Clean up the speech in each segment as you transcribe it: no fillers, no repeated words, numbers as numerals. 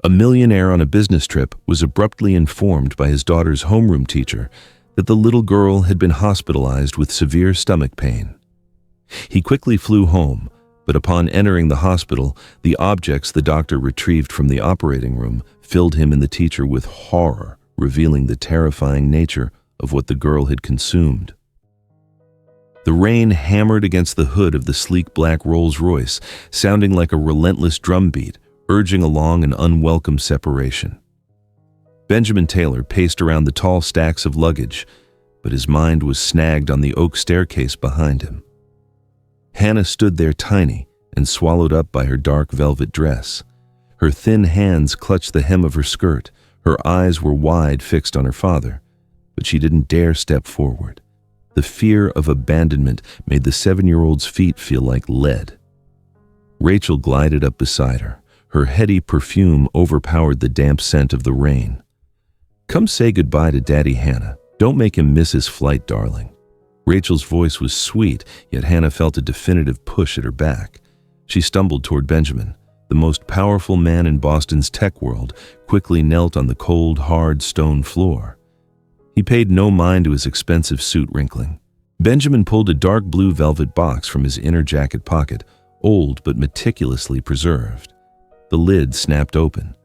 A millionaire on a business trip was abruptly informed by his daughter's homeroom teacher that the little girl had been hospitalized with severe stomach pain. He quickly flew home, but upon entering the hospital, the objects the doctor retrieved from the operating room filled him and the teacher with horror, revealing the terrifying nature of what the girl had consumed. The rain hammered against the hood of the sleek black Rolls-Royce, sounding like a relentless drumbeat, urging along an unwelcome separation. Benjamin Taylor paced around the tall stacks of luggage, but his mind was snagged on the oak staircase behind him. Hannah stood there tiny and swallowed up by her dark velvet dress. Her thin hands clutched the hem of her skirt. Her eyes were wide, fixed on her father, but she didn't dare step forward. The fear of abandonment made the 7-year-old's feet feel like lead. Rachel glided up beside her. Her heady perfume overpowered the damp scent of the rain. "Come say goodbye to Daddy, Hannah. Don't make him miss his flight, darling." Rachel's voice was sweet, yet Hannah felt a definitive push at her back. She stumbled toward Benjamin. The most powerful man in Boston's tech world quickly knelt on the cold, hard stone floor. He paid no mind to his expensive suit wrinkling. Benjamin pulled a dark blue velvet box from his inner jacket pocket, old but meticulously preserved. The lid snapped open.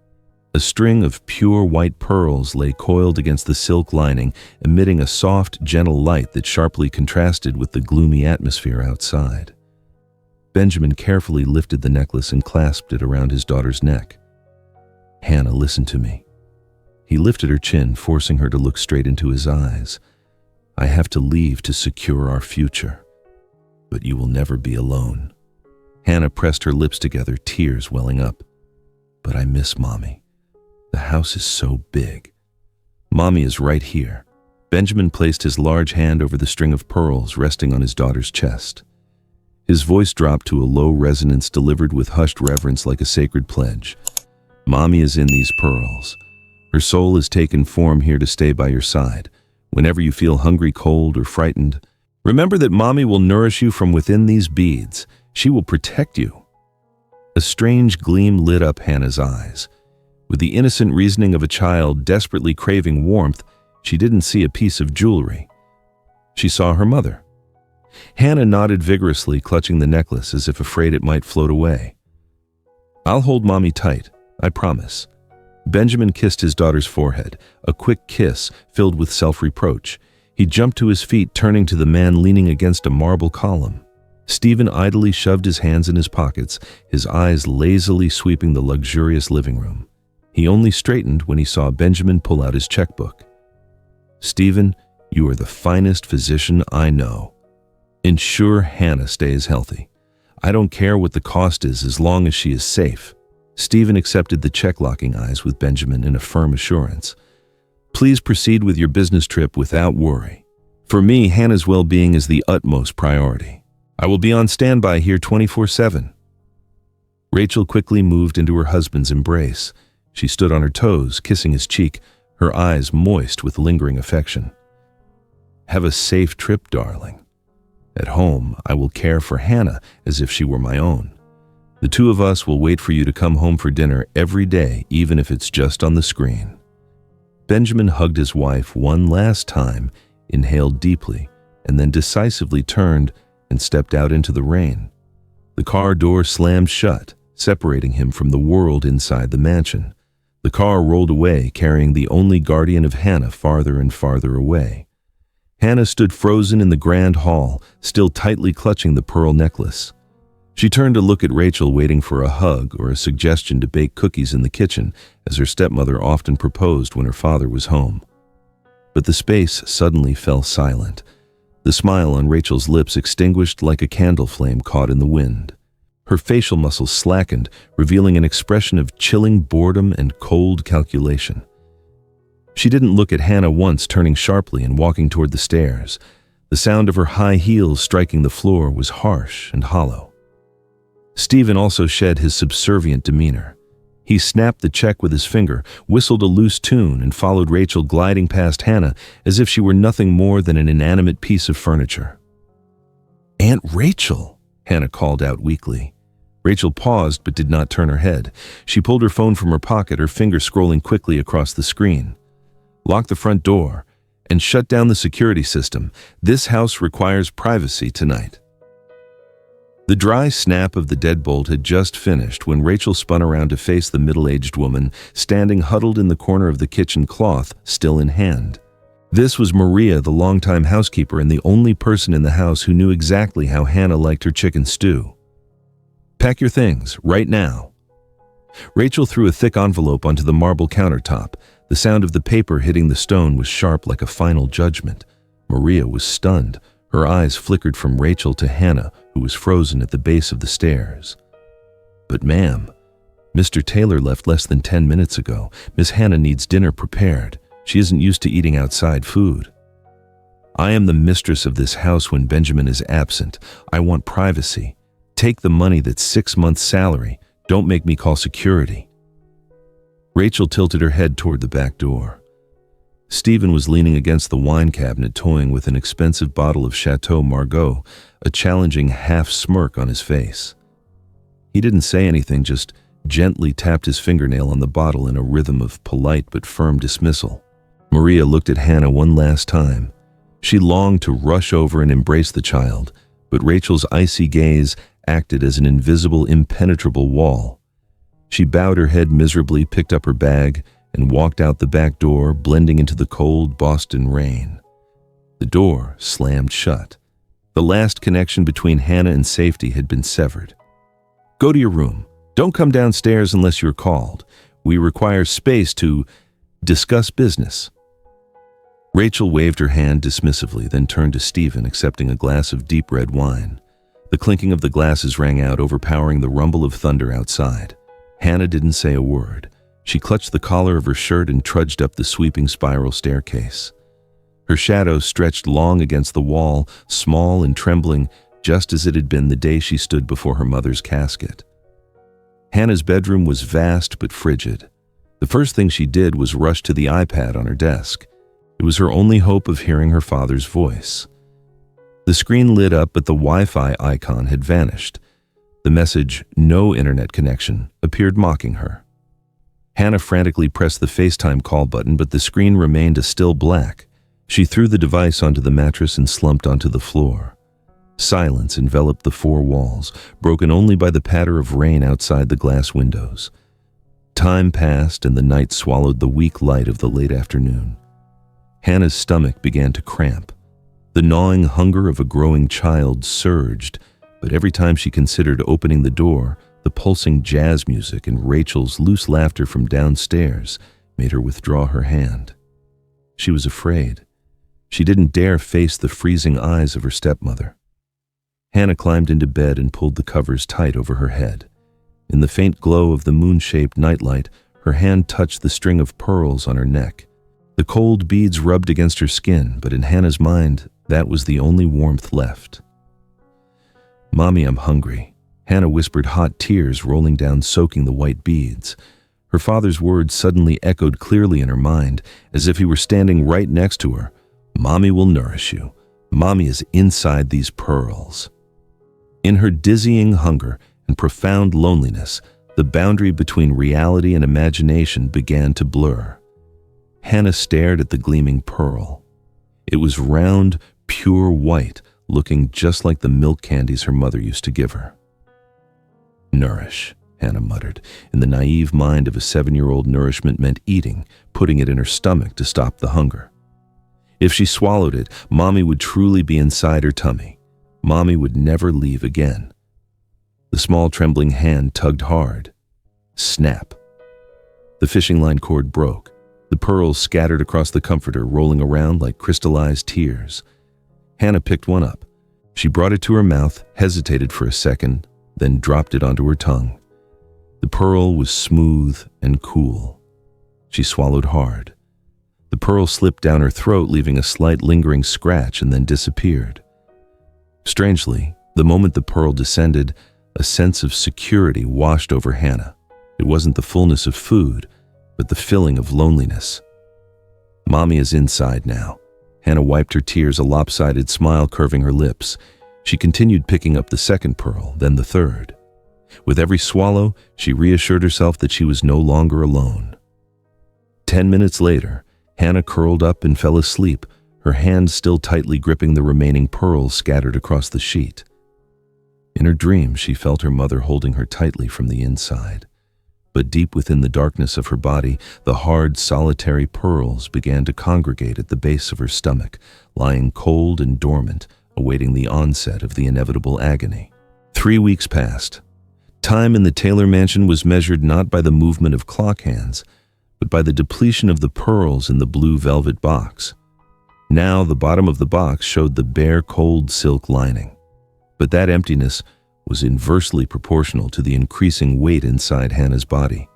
A string of pure white pearls lay coiled against the silk lining, emitting a soft, gentle light that sharply contrasted with the gloomy atmosphere outside. Benjamin carefully lifted the necklace and clasped it around his daughter's neck. "Hannah, listen to me." He lifted her chin, forcing her to look straight into his eyes. "I have to leave to secure our future, but you will never be alone." Hannah pressed her lips together, tears welling up. "But I miss Mommy. The house is so big. Mommy is right here." Benjamin placed his large hand over the string of pearls resting on his daughter's chest. His voice dropped to a low resonance delivered with hushed reverence like a sacred pledge. "Mommy is in these pearls. Her soul has taken form here to stay by your side. Whenever you feel hungry, cold, or frightened, remember that Mommy will nourish you from within these beads. She will protect you." A strange gleam lit up Hannah's eyes. With the innocent reasoning of a child desperately craving warmth, she didn't see a piece of jewelry. She saw her mother. Hannah nodded vigorously, clutching the necklace as if afraid it might float away. "I'll hold Mommy tight, I promise." Benjamin kissed his daughter's forehead, a quick kiss filled with self-reproach. He jumped to his feet, turning to the man leaning against a marble column. Stephen idly shoved his hands in his pockets, his eyes lazily sweeping the luxurious living room. He only straightened when he saw Benjamin pull out his checkbook. "Stephen, you are the finest physician I know. Ensure Hannah stays healthy. I don't care what the cost is as long as she is safe." Stephen accepted the check, locking eyes with Benjamin in a firm assurance. "Please proceed with your business trip without worry. For me, Hannah's well-being is the utmost priority. I will be on standby here 24/7. Rachel quickly moved into her husband's embrace. She stood on her toes, kissing his cheek, her eyes moist with lingering affection. "Have a safe trip, darling. At home, I will care for Hannah as if she were my own. The two of us will wait for you to come home for dinner every day, even if it's just on the screen." Benjamin hugged his wife one last time, inhaled deeply, and then decisively turned and stepped out into the rain. The car door slammed shut, separating him from the world inside the mansion. The car rolled away, carrying the only guardian of Hannah farther and farther away. Hannah stood frozen in the grand hall, still tightly clutching the pearl necklace. She turned to look at Rachel, waiting for a hug or a suggestion to bake cookies in the kitchen, as her stepmother often proposed when her father was home. But the space suddenly fell silent. The smile on Rachel's lips extinguished like a candle flame caught in the wind. Her facial muscles slackened, revealing an expression of chilling boredom and cold calculation. She didn't look at Hannah once, turning sharply and walking toward the stairs. The sound of her high heels striking the floor was harsh and hollow. Stephen also shed his subservient demeanor. He snapped the check with his finger, whistled a loose tune, and followed Rachel, gliding past Hannah as if she were nothing more than an inanimate piece of furniture. "Aunt Rachel," Hannah called out weakly. Rachel paused but did not turn her head. She pulled her phone from her pocket, her finger scrolling quickly across the screen. Lock the front door and shut down the security system. This house requires privacy tonight. The dry snap of the deadbolt had just finished when Rachel spun around to face the middle-aged woman standing huddled in the corner of the kitchen, cloth still in hand. This was Maria, the longtime housekeeper and the only person in the house who knew exactly how Hannah liked her chicken stew. "Pack your things, right now." Rachel threw a thick envelope onto the marble countertop. The sound of the paper hitting the stone was sharp like a final judgment. Maria was stunned. Her eyes flickered from Rachel to Hannah, who was frozen at the base of the stairs. "But ma'am, Mr. Taylor left less than 10 minutes ago. Miss Hannah needs dinner prepared. She isn't used to eating outside food." "I am the mistress of this house when Benjamin is absent. I want privacy. Take the money that's 6 months' salary. Don't make me call security." Rachel tilted her head toward the back door. Stephen was leaning against the wine cabinet, toying with an expensive bottle of Chateau Margaux, a challenging half-smirk on his face. He didn't say anything, just gently tapped his fingernail on the bottle in a rhythm of polite but firm dismissal. Maria looked at Hannah one last time. She longed to rush over and embrace the child, but Rachel's icy gaze acted as an invisible, impenetrable wall. She bowed her head miserably, picked up her bag, and walked out the back door, blending into the cold Boston rain. The door slammed shut. The last connection between Hannah and safety had been severed. "Go to your room. Don't come downstairs unless you're called. We require space to discuss business." Rachel waved her hand dismissively, then turned to Stephen, accepting a glass of deep red wine. The clinking of the glasses rang out, overpowering the rumble of thunder outside. Hannah didn't say a word. She clutched the collar of her shirt and trudged up the sweeping spiral staircase. Her shadow stretched long against the wall, small and trembling, just as it had been the day she stood before her mother's casket. Hannah's bedroom was vast but frigid. The first thing she did was rush to the iPad on her desk. It was her only hope of hearing her father's voice. The screen lit up, but the Wi-Fi icon had vanished. The message, "No internet connection," appeared, mocking her. Hannah frantically pressed the FaceTime call button, but the screen remained a still black. She threw the device onto the mattress and slumped onto the floor. Silence enveloped the four walls, broken only by the patter of rain outside the glass windows. Time passed, and the night swallowed the weak light of the late afternoon. Hannah's stomach began to cramp. The gnawing hunger of a growing child surged, but every time she considered opening the door, the pulsing jazz music and Rachel's loose laughter from downstairs made her withdraw her hand. She was afraid. She didn't dare face the freezing eyes of her stepmother. Hannah climbed into bed and pulled the covers tight over her head. In the faint glow of the moon-shaped nightlight, her hand touched the string of pearls on her neck. The cold beads rubbed against her skin, but in Hannah's mind, that was the only warmth left. "Mommy, I'm hungry," Hannah whispered, hot tears rolling down, soaking the white beads. Her father's words suddenly echoed clearly in her mind, as if he were standing right next to her. "Mommy will nourish you. Mommy is inside these pearls." In her dizzying hunger and profound loneliness, the boundary between reality and imagination began to blur. Hannah stared at the gleaming pearl. It was round, pure white, looking just like the milk candies her mother used to give her. "Nourish," Hannah muttered. In the naive mind of a 7-year-old, nourishment meant eating, putting it in her stomach to stop the hunger. If she swallowed it, Mommy would truly be inside her tummy. Mommy would never leave again. The small trembling hand tugged hard. Snap. The fishing line cord broke. The pearls scattered across the comforter, rolling around like crystallized tears. Hannah picked one up. She brought it to her mouth, hesitated for a second, then dropped it onto her tongue. The pearl was smooth and cool. She swallowed hard. The pearl slipped down her throat, leaving a slight lingering scratch, and then disappeared. Strangely, the moment the pearl descended, a sense of security washed over Hannah. It wasn't the fullness of food, but the filling of loneliness. Mommy is inside now. Hannah wiped her tears, a lopsided smile curving her lips. She continued picking up the second pearl, then the third. With every swallow, she reassured herself that she was no longer alone. 10 minutes later, Hannah curled up and fell asleep, her hand still tightly gripping the remaining pearls scattered across the sheet. In her dream, she felt her mother holding her tightly from the inside. But deep within the darkness of her body, the hard, solitary pearls began to congregate at the base of her stomach, lying cold and dormant, awaiting the onset of the inevitable agony. 3 weeks passed. Time in the Taylor mansion was measured not by the movement of clock hands, but by the depletion of the pearls in the blue velvet box. Now the bottom of the box showed the bare, cold silk lining. But that emptiness was inversely proportional to the increasing weight inside Hannah's body.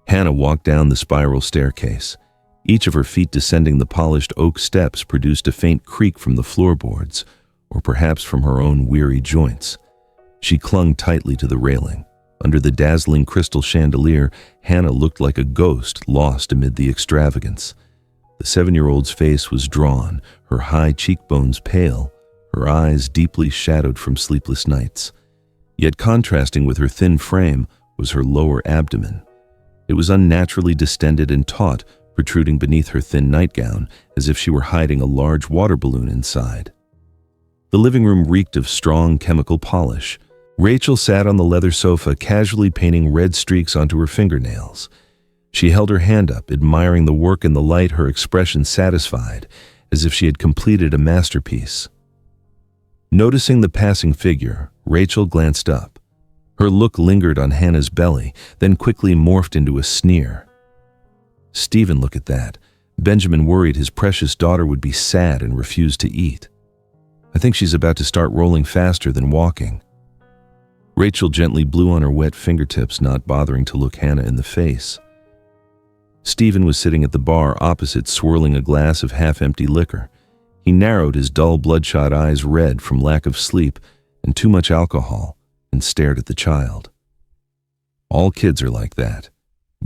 Hannah walked down the spiral staircase. Each of her feet descending the polished oak steps produced a faint creak from the floorboards, or perhaps from her own weary joints. She clung tightly to the railing. Under the dazzling crystal chandelier, Hannah looked like a ghost lost amid the extravagance. The 7-year-old's face was drawn, her high cheekbones pale, her eyes deeply shadowed from sleepless nights. Yet contrasting with her thin frame was her lower abdomen. It was unnaturally distended and taut, protruding beneath her thin nightgown, as if she were hiding a large water balloon inside. The living room reeked of strong chemical polish. Rachel sat on the leather sofa, casually painting red streaks onto her fingernails. She held her hand up, admiring the work in the light, her expression satisfied, as if she had completed a masterpiece. Noticing the passing figure, Rachel glanced up. Her look lingered on Hannah's belly, then quickly morphed into a sneer. "Stephen, look at that." Benjamin worried his precious daughter would be sad and refuse to eat. "I think she's about to start rolling faster than walking." Rachel gently blew on her wet fingertips, not bothering to look Hannah in the face. Stephen was sitting at the bar opposite, swirling a glass of half-empty liquor. He narrowed his dull, bloodshot eyes red from lack of sleep and too much alcohol, and stared at the child. All kids are like that.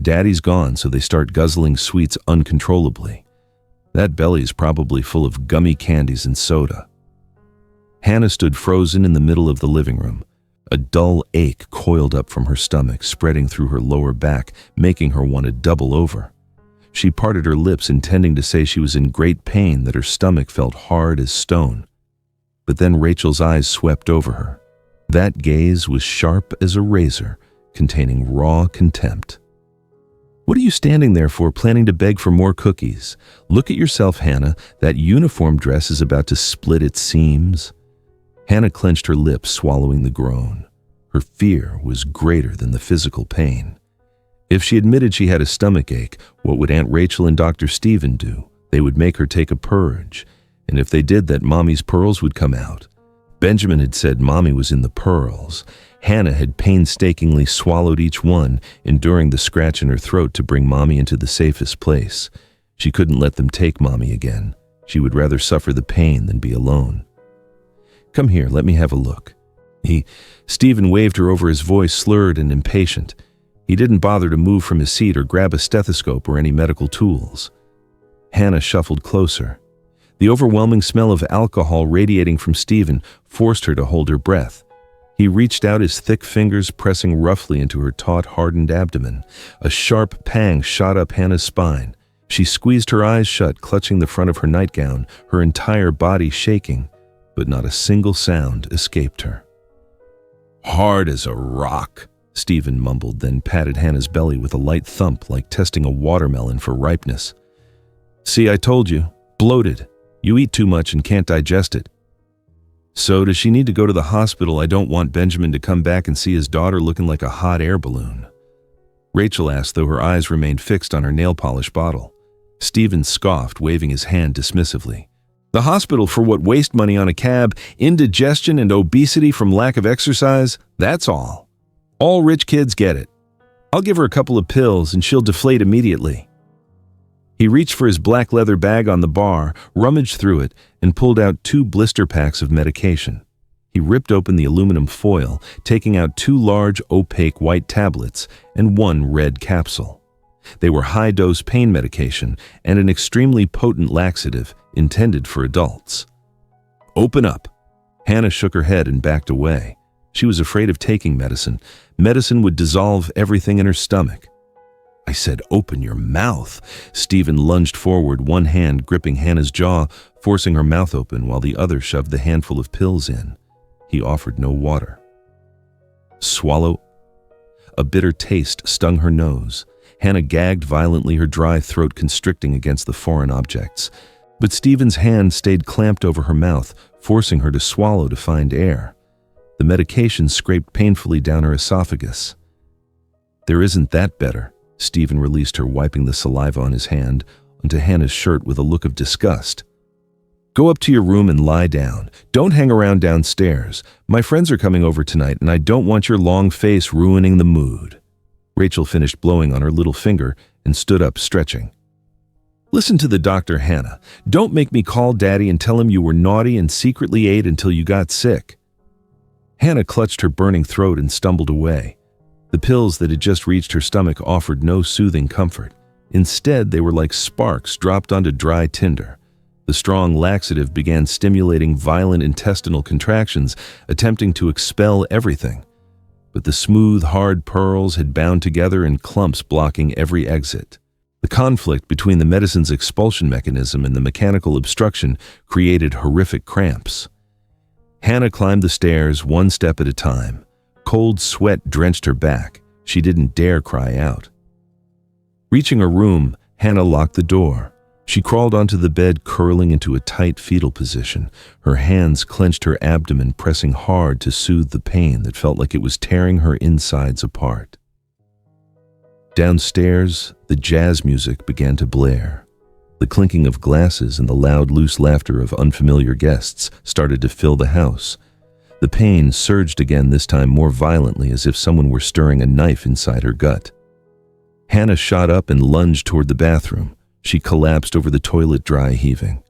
Daddy's gone, so they start guzzling sweets uncontrollably. That belly's probably full of gummy candies and soda. Hannah stood frozen in the middle of the living room. A dull ache coiled up from her stomach, spreading through her lower back, making her want to double over. She parted her lips, intending to say she was in great pain, that her stomach felt hard as stone. But then Rachel's eyes swept over her. That gaze was sharp as a razor, containing raw contempt. "What are you standing there for, planning to beg for more cookies? Look at yourself, Hannah. That uniform dress is about to split its seams." Hannah clenched her lips, swallowing the groan. Her fear was greater than the physical pain. If she admitted she had a stomachache, what would Aunt Rachel and Dr. Stephen do? They would make her take a purge. And if they did that, Mommy's pearls would come out. Benjamin had said Mommy was in the pearls. Hannah had painstakingly swallowed each one, enduring the scratch in her throat to bring Mommy into the safest place. She couldn't let them take Mommy again. She would rather suffer the pain than be alone. "Come here, let me have a look." Stephen waved her over, his voice slurred and impatient. He didn't bother to move from his seat or grab a stethoscope or any medical tools. Hannah shuffled closer. The overwhelming smell of alcohol radiating from Stephen forced her to hold her breath. He reached out, his thick fingers pressing roughly into her taut, hardened abdomen. A sharp pang shot up Hannah's spine. She squeezed her eyes shut, clutching the front of her nightgown, her entire body shaking, but not a single sound escaped her. "Hard as a rock," Stephen mumbled, then patted Hannah's belly with a light thump, like testing a watermelon for ripeness. "See, I told you. Bloated. You eat too much and can't digest it." "So does she need to go to the hospital? I don't want Benjamin to come back and see his daughter looking like a hot air balloon." Rachel asked, though her eyes remained fixed on her nail polish bottle. Stephen scoffed, waving his hand dismissively. "The hospital for what? Waste money on a cab, indigestion and obesity from lack of exercise? That's all. All rich kids get it. I'll give her a couple of pills and she'll deflate immediately." He reached for his black leather bag on the bar, rummaged through it, and pulled out 2 blister packs of medication. He ripped open the aluminum foil, taking out 2 large, opaque white tablets and 1 red capsule. They were high-dose pain medication and an extremely potent laxative intended for adults. "Open up." Hannah shook her head and backed away. She was afraid of taking medicine. Medicine would dissolve everything in her stomach. I said, "Open your mouth." Stephen lunged forward, one hand gripping Hannah's jaw, forcing her mouth open while the other shoved the handful of pills in. He offered no water. "Swallow." A bitter taste stung her nose. Hannah gagged violently, her dry throat constricting against the foreign objects. But Stephen's hand stayed clamped over her mouth, forcing her to swallow to find air. The medication scraped painfully down her esophagus. "There isn't that better." Stephen released her, wiping the saliva on his hand onto Hannah's shirt with a look of disgust. "Go up to your room and lie down. Don't hang around downstairs. My friends are coming over tonight, and I don't want your long face ruining the mood." Rachel finished blowing on her little finger and stood up, stretching. "Listen to the doctor, Hannah. Don't make me call Daddy and tell him you were naughty and secretly ate until you got sick." Hannah clutched her burning throat and stumbled away. The pills that had just reached her stomach offered no soothing comfort. Instead, they were like sparks dropped onto dry tinder. The strong laxative began stimulating violent intestinal contractions, attempting to expel everything. But the smooth, hard pearls had bound together in clumps, blocking every exit. The conflict between the medicine's expulsion mechanism and the mechanical obstruction created horrific cramps. Hannah climbed the stairs one step at a time. Cold sweat drenched her back. She didn't dare cry out. Reaching her room, Hannah locked the door. She crawled onto the bed, curling into a tight fetal position. Her hands clenched her abdomen, pressing hard to soothe the pain that felt like it was tearing her insides apart. Downstairs, the jazz music began to blare. The clinking of glasses and the loud, loose laughter of unfamiliar guests started to fill the house. The pain surged again, this time more violently, as if someone were stirring a knife inside her gut. Hannah shot up and lunged toward the bathroom. She collapsed over the toilet, dry heaving.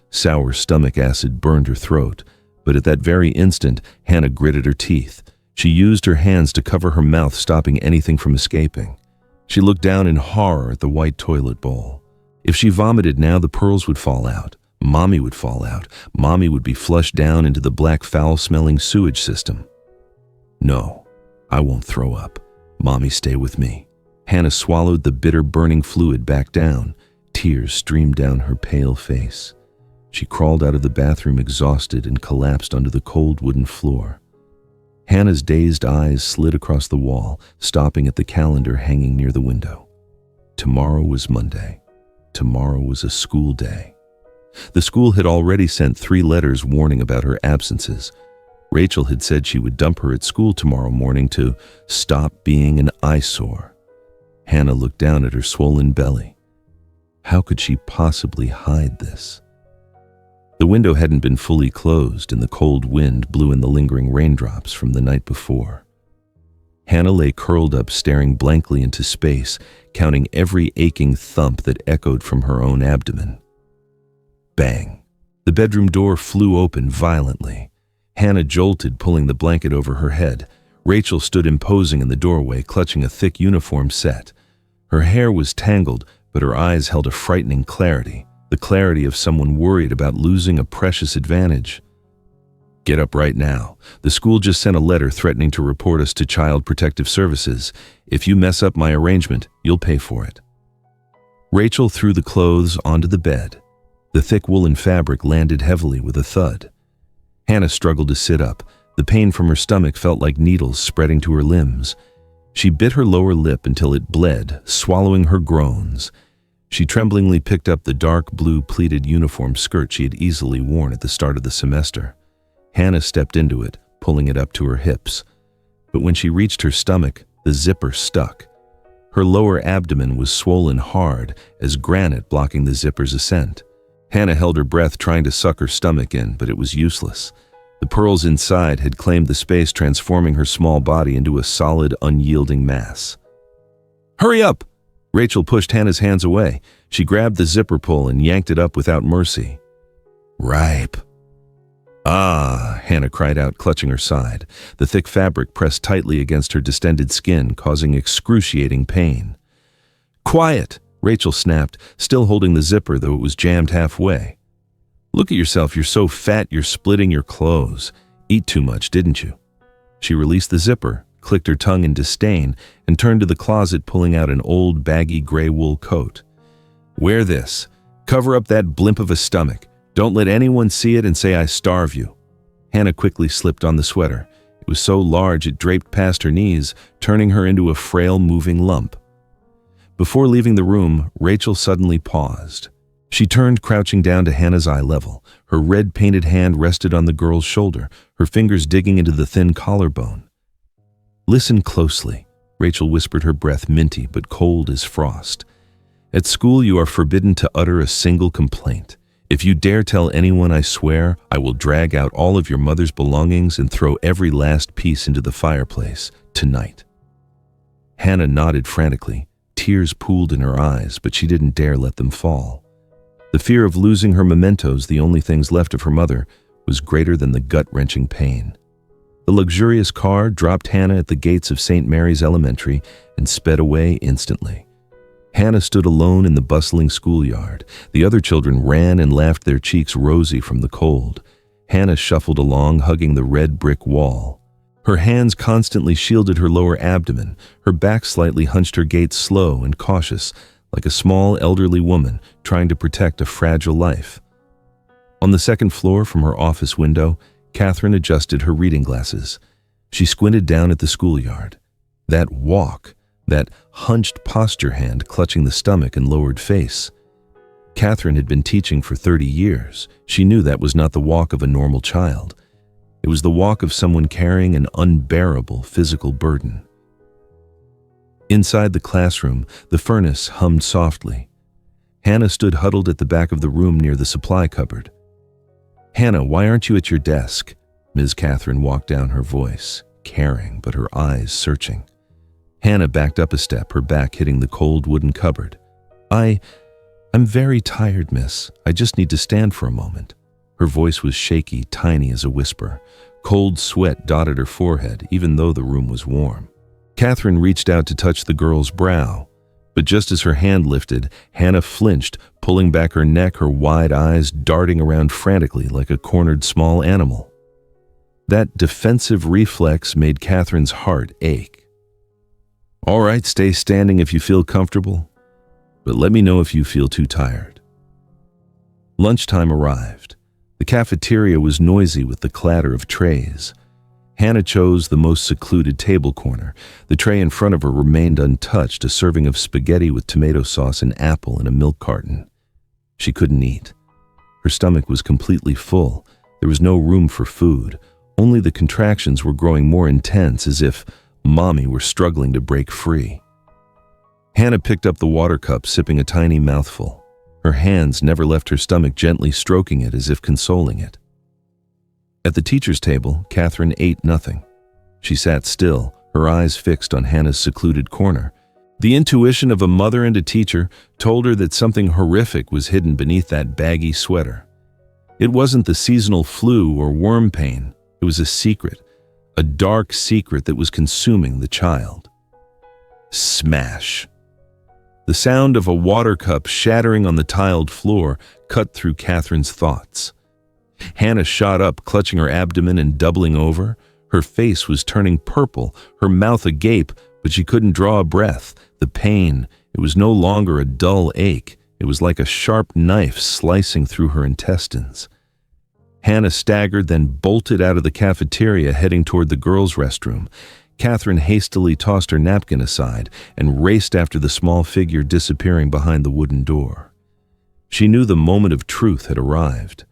Sour stomach acid burned her throat, but at that very instant, Hannah gritted her teeth. She used her hands to cover her mouth, stopping anything from escaping. She looked down in horror at the white toilet bowl. If she vomited now, the pearls would fall out. Mommy would fall out. Mommy would be flushed down into the black, foul-smelling sewage system. "No, I won't throw up. Mommy, stay with me." Hannah swallowed the bitter, burning fluid back down. Tears streamed down her pale face. She crawled out of the bathroom exhausted and collapsed onto the cold wooden floor. Hannah's dazed eyes slid across the wall, stopping at the calendar hanging near the window. Tomorrow was Monday. Tomorrow was a school day. The school had already sent 3 letters warning about her absences. Rachel had said she would dump her at school tomorrow morning to stop being an eyesore. Hannah looked down at her swollen belly. How could she possibly hide this? The window hadn't been fully closed, and the cold wind blew in the lingering raindrops from the night before. Hannah lay curled up, staring blankly into space, counting every aching thump that echoed from her own abdomen. Bang! The bedroom door flew open violently. Hannah jolted, pulling the blanket over her head. Rachel stood imposing in the doorway, clutching a thick uniform set. Her hair was tangled, but her eyes held a frightening clarity, the clarity of someone worried about losing a precious advantage. "Get up right now. The school just sent a letter threatening to report us to Child Protective Services. If you mess up my arrangement, you'll pay for it." Rachel threw the clothes onto the bed. The thick woolen fabric landed heavily with a thud. Hannah struggled to sit up. The pain from her stomach felt like needles spreading to her limbs. She bit her lower lip until it bled, swallowing her groans. She tremblingly picked up the dark blue pleated uniform skirt she had easily worn at the start of the semester. Hannah stepped into it, pulling it up to her hips. But when she reached her stomach, the zipper stuck. Her lower abdomen was swollen hard as granite, blocking the zipper's ascent. Hannah held her breath, trying to suck her stomach in, but it was useless. The pearls inside had claimed the space, transforming her small body into a solid, unyielding mass. "Hurry up!" Rachel pushed Hannah's hands away. She grabbed the zipper pull and yanked it up without mercy. "Ripe." "Ah," Hannah cried out, clutching her side. The thick fabric pressed tightly against her distended skin, causing excruciating pain. "Quiet!" Rachel snapped, still holding the zipper, though it was jammed halfway. "Look at yourself, you're so fat you're splitting your clothes. Eat too much, didn't you? She released the zipper, clicked her tongue in disdain, and turned to the closet, pulling out an old, baggy gray wool coat. Wear this. Cover up that blimp of a stomach. Don't let anyone see it and say I starve you. Hannah quickly slipped on the sweater. It was so large it draped past her knees, turning her into a frail, moving lump. Before leaving the room, Rachel suddenly paused. She turned, crouching down to Hannah's eye level. Her red-painted hand rested on the girl's shoulder, her fingers digging into the thin collarbone. Listen closely, Rachel whispered, her breath minty but cold as frost. At school, you are forbidden to utter a single complaint. If you dare tell anyone, I swear, I will drag out all of your mother's belongings and throw every last piece into the fireplace, tonight. Hannah nodded frantically. Tears pooled in her eyes, but she didn't dare let them fall. The fear of losing her mementos, the only things left of her mother, was greater than the gut-wrenching pain. The luxurious car dropped Hannah at the gates of St. Mary's Elementary and sped away instantly. Hannah stood alone in the bustling schoolyard. The other children ran and laughed, their cheeks rosy from the cold. Hannah shuffled along, hugging the red brick wall. Her hands constantly shielded her lower abdomen. Her back slightly hunched, her gait slow and cautious, like a small elderly woman trying to protect a fragile life. On the second floor, from her office window, Catherine adjusted her reading glasses. She squinted down at the schoolyard. That walk, that hunched posture, hand clutching the stomach and lowered face. Catherine had been teaching for 30 years. She knew that was not the walk of a normal child. It was the walk of someone carrying an unbearable physical burden. Inside the classroom, the furnace hummed softly. Hannah stood huddled at the back of the room near the supply cupboard. Hannah, why aren't you at your desk? Ms. Catherine walked down, her voice caring but her eyes searching. Hannah backed up a step, her back hitting the cold wooden cupboard. I'm very tired, miss. I just need to stand for a moment. Her voice was shaky, tiny as a whisper. Cold sweat dotted her forehead, even though the room was warm. Catherine reached out to touch the girl's brow, but just as her hand lifted, Hannah flinched, pulling back her neck, her wide eyes darting around frantically like a cornered small animal. That defensive reflex made Catherine's heart ache. All right, stay standing if you feel comfortable, but let me know if you feel too tired. Lunchtime arrived. The cafeteria was noisy with the clatter of trays. Hannah chose the most secluded table corner. The tray in front of her remained untouched, a serving of spaghetti with tomato sauce, an apple, and a milk carton. She couldn't eat. Her stomach was completely full. There was no room for food. Only the contractions were growing more intense, as if Mommy were struggling to break free. Hannah picked up the water cup, sipping a tiny mouthful. Her hands never left her stomach, gently stroking it as if consoling it. At the teacher's table, Catherine ate nothing. She sat still, her eyes fixed on Hannah's secluded corner. The intuition of a mother and a teacher told her that something horrific was hidden beneath that baggy sweater. It wasn't the seasonal flu or worm pain. It was a secret, a dark secret that was consuming the child. Smash! The sound of a water cup shattering on the tiled floor cut through Catherine's thoughts. Hannah shot up, clutching her abdomen and doubling over. Her face was turning purple, her mouth agape, but she couldn't draw a breath. The pain, it was no longer a dull ache. It was like a sharp knife slicing through her intestines. Hannah staggered, then bolted out of the cafeteria, heading toward the girls' restroom. Catherine hastily tossed her napkin aside and raced after the small figure disappearing behind the wooden door. She knew the moment of truth had arrived.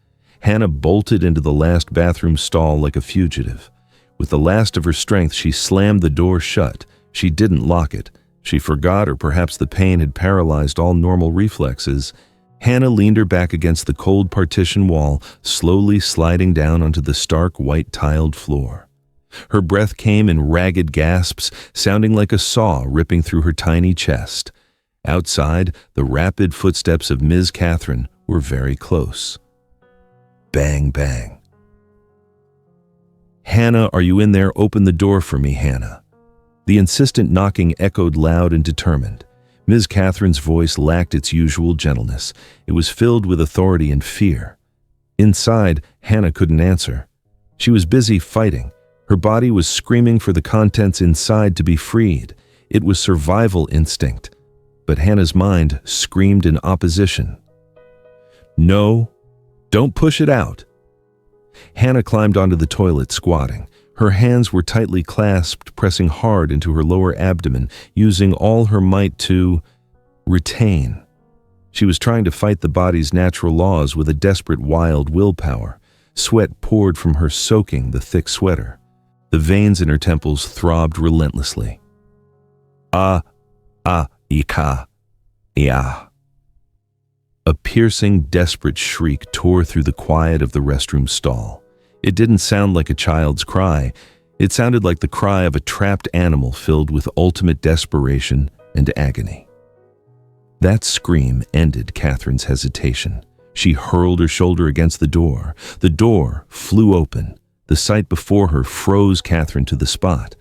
Hannah bolted into the last bathroom stall like a fugitive. With the last of her strength, she slammed the door shut. She didn't lock it. She forgot, or perhaps the pain had paralyzed all normal reflexes. Hannah leaned her back against the cold partition wall, slowly sliding down onto the stark white tiled floor. Her breath came in ragged gasps, sounding like a saw ripping through her tiny chest. Outside, the rapid footsteps of Ms. Catherine were very close. Bang, bang. Hannah, are you in there? Open the door for me, Hannah. The insistent knocking echoed loud and determined. Ms. Catherine's voice lacked its usual gentleness. It was filled with authority and fear. Inside, Hannah couldn't answer. She was busy fighting. Her body was screaming for the contents inside to be freed. It was survival instinct. But Hannah's mind screamed in opposition. No, don't push it out. Hannah climbed onto the toilet, squatting. Her hands were tightly clasped, pressing hard into her lower abdomen, using all her might to retain. She was trying to fight the body's natural laws with a desperate, wild willpower. Sweat poured from her, soaking the thick sweater. The veins in her temples throbbed relentlessly. Ika, yeah. A piercing, desperate shriek tore through the quiet of the restroom stall. It didn't sound like a child's cry. It sounded like the cry of a trapped animal filled with ultimate desperation and agony. That scream ended Catherine's hesitation. She hurled her shoulder against the door. The door flew open. The sight before her froze Catherine to the spot.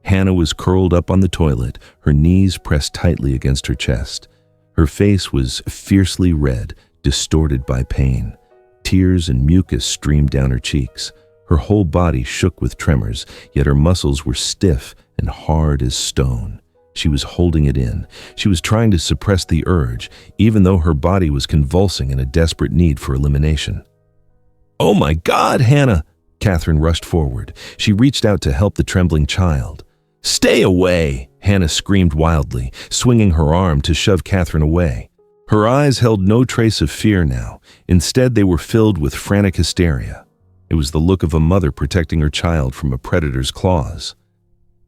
Hannah was curled up on the toilet, her knees pressed tightly against her chest. Her face was fiercely red, distorted by pain. Tears and mucus streamed down her cheeks. Her whole body shook with tremors, yet her muscles were stiff and hard as stone. She was holding it in. She was trying to suppress the urge, even though her body was convulsing in a desperate need for elimination. "Oh my God, Hannah!" Catherine rushed forward. She reached out to help the trembling child. "Stay away!" Hannah screamed wildly, swinging her arm to shove Catherine away. Her eyes held no trace of fear now. Instead, they were filled with frantic hysteria. It was the look of a mother protecting her child from a predator's claws.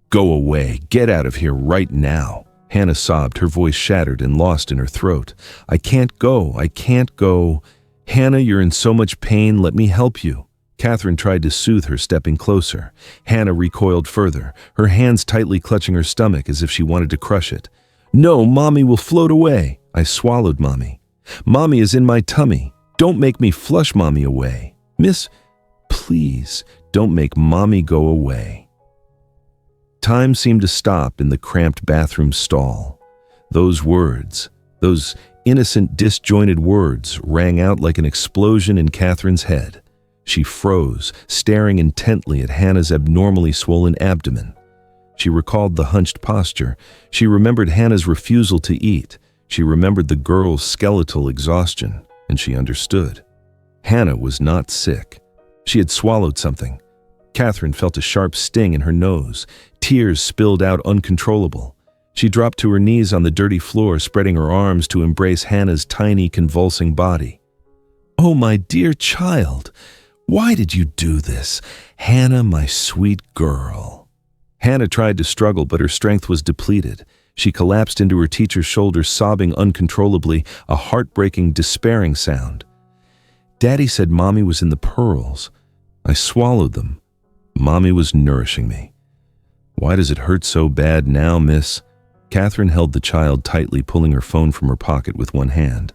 "Go away! Get out of here right now!" Hannah sobbed, her voice shattered and lost in her throat. "I can't go! I can't go! Hannah, you're in so much pain. Let me help you." Catherine tried to soothe her, stepping closer. Hannah recoiled further, her hands tightly clutching her stomach as if she wanted to crush it. "No, Mommy will float away." "I swallowed Mommy. Mommy is in my tummy. Don't make me flush Mommy away. Miss, please, don't make Mommy go away." Time seemed to stop in the cramped bathroom stall. Those words, those innocent, disjointed words, rang out like an explosion in Catherine's head. She froze, staring intently at Hannah's abnormally swollen abdomen. She recalled the hunched posture. She remembered Hannah's refusal to eat. She remembered the girl's skeletal exhaustion, and she understood. Hannah was not sick. She had swallowed something. Catherine felt a sharp sting in her nose. Tears spilled out uncontrollable. She dropped to her knees on the dirty floor, spreading her arms to embrace Hannah's tiny, convulsing body. "Oh, my dear child! Why did you do this? Hannah, my sweet girl." Hannah tried to struggle, but her strength was depleted. She collapsed into her teacher's shoulder, sobbing uncontrollably, a heartbreaking, despairing sound. "Daddy said Mommy was in the pearls. I swallowed them. Mommy was nourishing me. Why does it hurt so bad now, miss?" Catherine held the child tightly, pulling her phone from her pocket with one hand.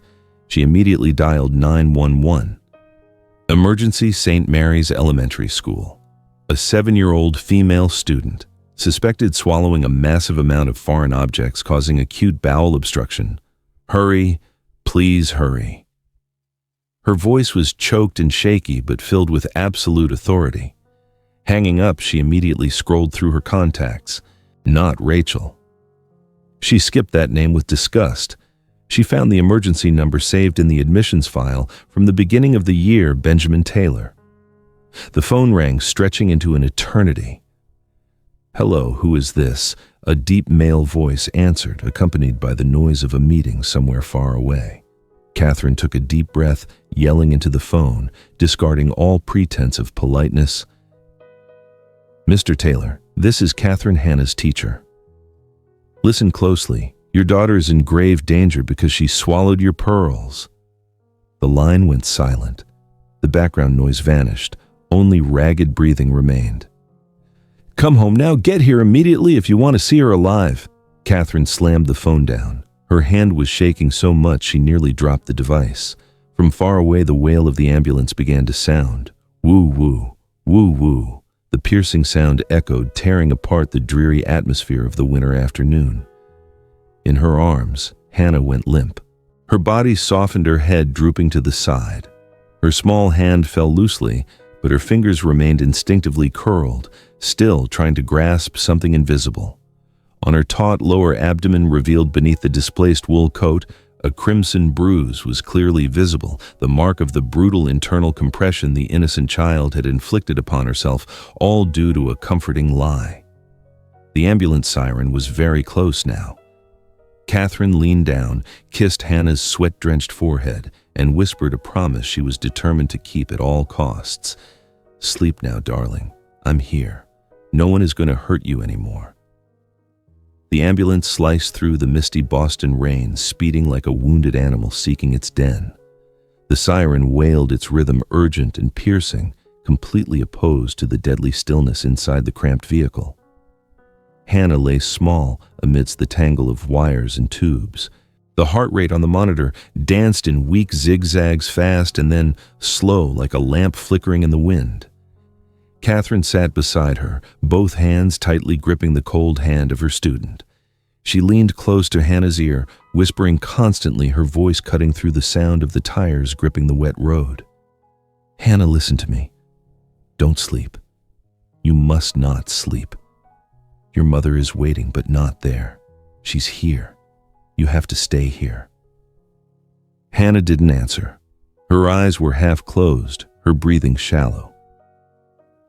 She immediately dialed 911. Emergency St. Mary's Elementary School. A 7-year-old female student, suspected swallowing a massive amount of foreign objects causing acute bowel obstruction. Hurry, please hurry. Her voice was choked and shaky but filled with absolute authority. Hanging up, she immediately scrolled through her contacts. Not Rachel. She skipped that name with disgust. She found the emergency number saved in the admissions file from the beginning of the year, Benjamin Taylor. The phone rang, stretching into an eternity. "Hello, who is this?" A deep male voice answered, accompanied by the noise of a meeting somewhere far away. Catherine took a deep breath, yelling into the phone, discarding all pretense of politeness. "Mr. Taylor, this is Catherine, Hannah's teacher. Listen closely. Your daughter is in grave danger because she swallowed your pearls." The line went silent. The background noise vanished. Only ragged breathing remained. "Come home now. Get here immediately if you want to see her alive." Catherine slammed the phone down. Her hand was shaking so much she nearly dropped the device. From far away, the wail of the ambulance began to sound. Woo-woo, woo-woo. The piercing sound echoed, tearing apart the dreary atmosphere of the winter afternoon. In her arms, Hannah went limp. Her body softened, her head drooping to the side. Her small hand fell loosely, but her fingers remained instinctively curled, still trying to grasp something invisible. On her taut lower abdomen, revealed beneath the displaced wool coat, a crimson bruise was clearly visible, the mark of the brutal internal compression the innocent child had inflicted upon herself, all due to a comforting lie. The ambulance siren was very close now. Catherine leaned down, kissed Hannah's sweat-drenched forehead, and whispered a promise she was determined to keep at all costs. "Sleep now, darling. I'm here. No one is going to hurt you anymore." The ambulance sliced through the misty Boston rain, speeding like a wounded animal seeking its den. The siren wailed its rhythm urgent and piercing, completely opposed to the deadly stillness inside the cramped vehicle. Hannah lay small amidst the tangle of wires and tubes. The heart rate on the monitor danced in weak zigzags, fast and then slow like a lamp flickering in the wind. Catherine sat beside her, both hands tightly gripping the cold hand of her student. She leaned close to Hannah's ear, whispering constantly, her voice cutting through the sound of the tires gripping the wet road. "Hannah, listen to me. Don't sleep. You must not sleep. Your mother is waiting, but not there. She's here. You have to stay here." Hannah didn't answer. Her eyes were half closed, her breathing shallow.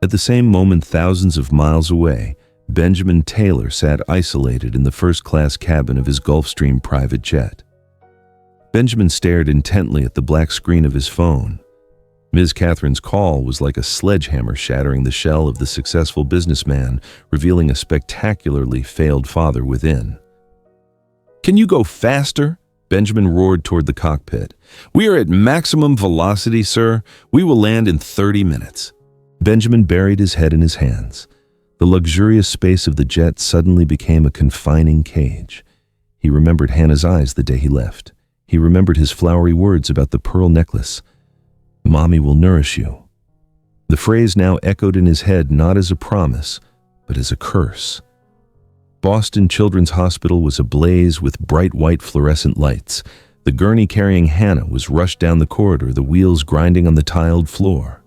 At the same moment, thousands of miles away, Benjamin Taylor sat isolated in the first-class cabin of his Gulfstream private jet. Benjamin stared intently at the black screen of his phone. Ms. Catherine's call was like a sledgehammer shattering the shell of the successful businessman, revealing a spectacularly failed father within. "Can you go faster?" Benjamin roared toward the cockpit. "We are at maximum velocity, sir. We will land in 30 minutes. Benjamin buried his head in his hands. The luxurious space of the jet suddenly became a confining cage. He remembered Hannah's eyes the day he left. He remembered his flowery words about the pearl necklace. "Mommy will nourish you." The phrase now echoed in his head not as a promise, but as a curse. Boston Children's Hospital was ablaze with bright white fluorescent lights. The gurney carrying Hannah was rushed down the corridor, the wheels grinding on the tiled floor.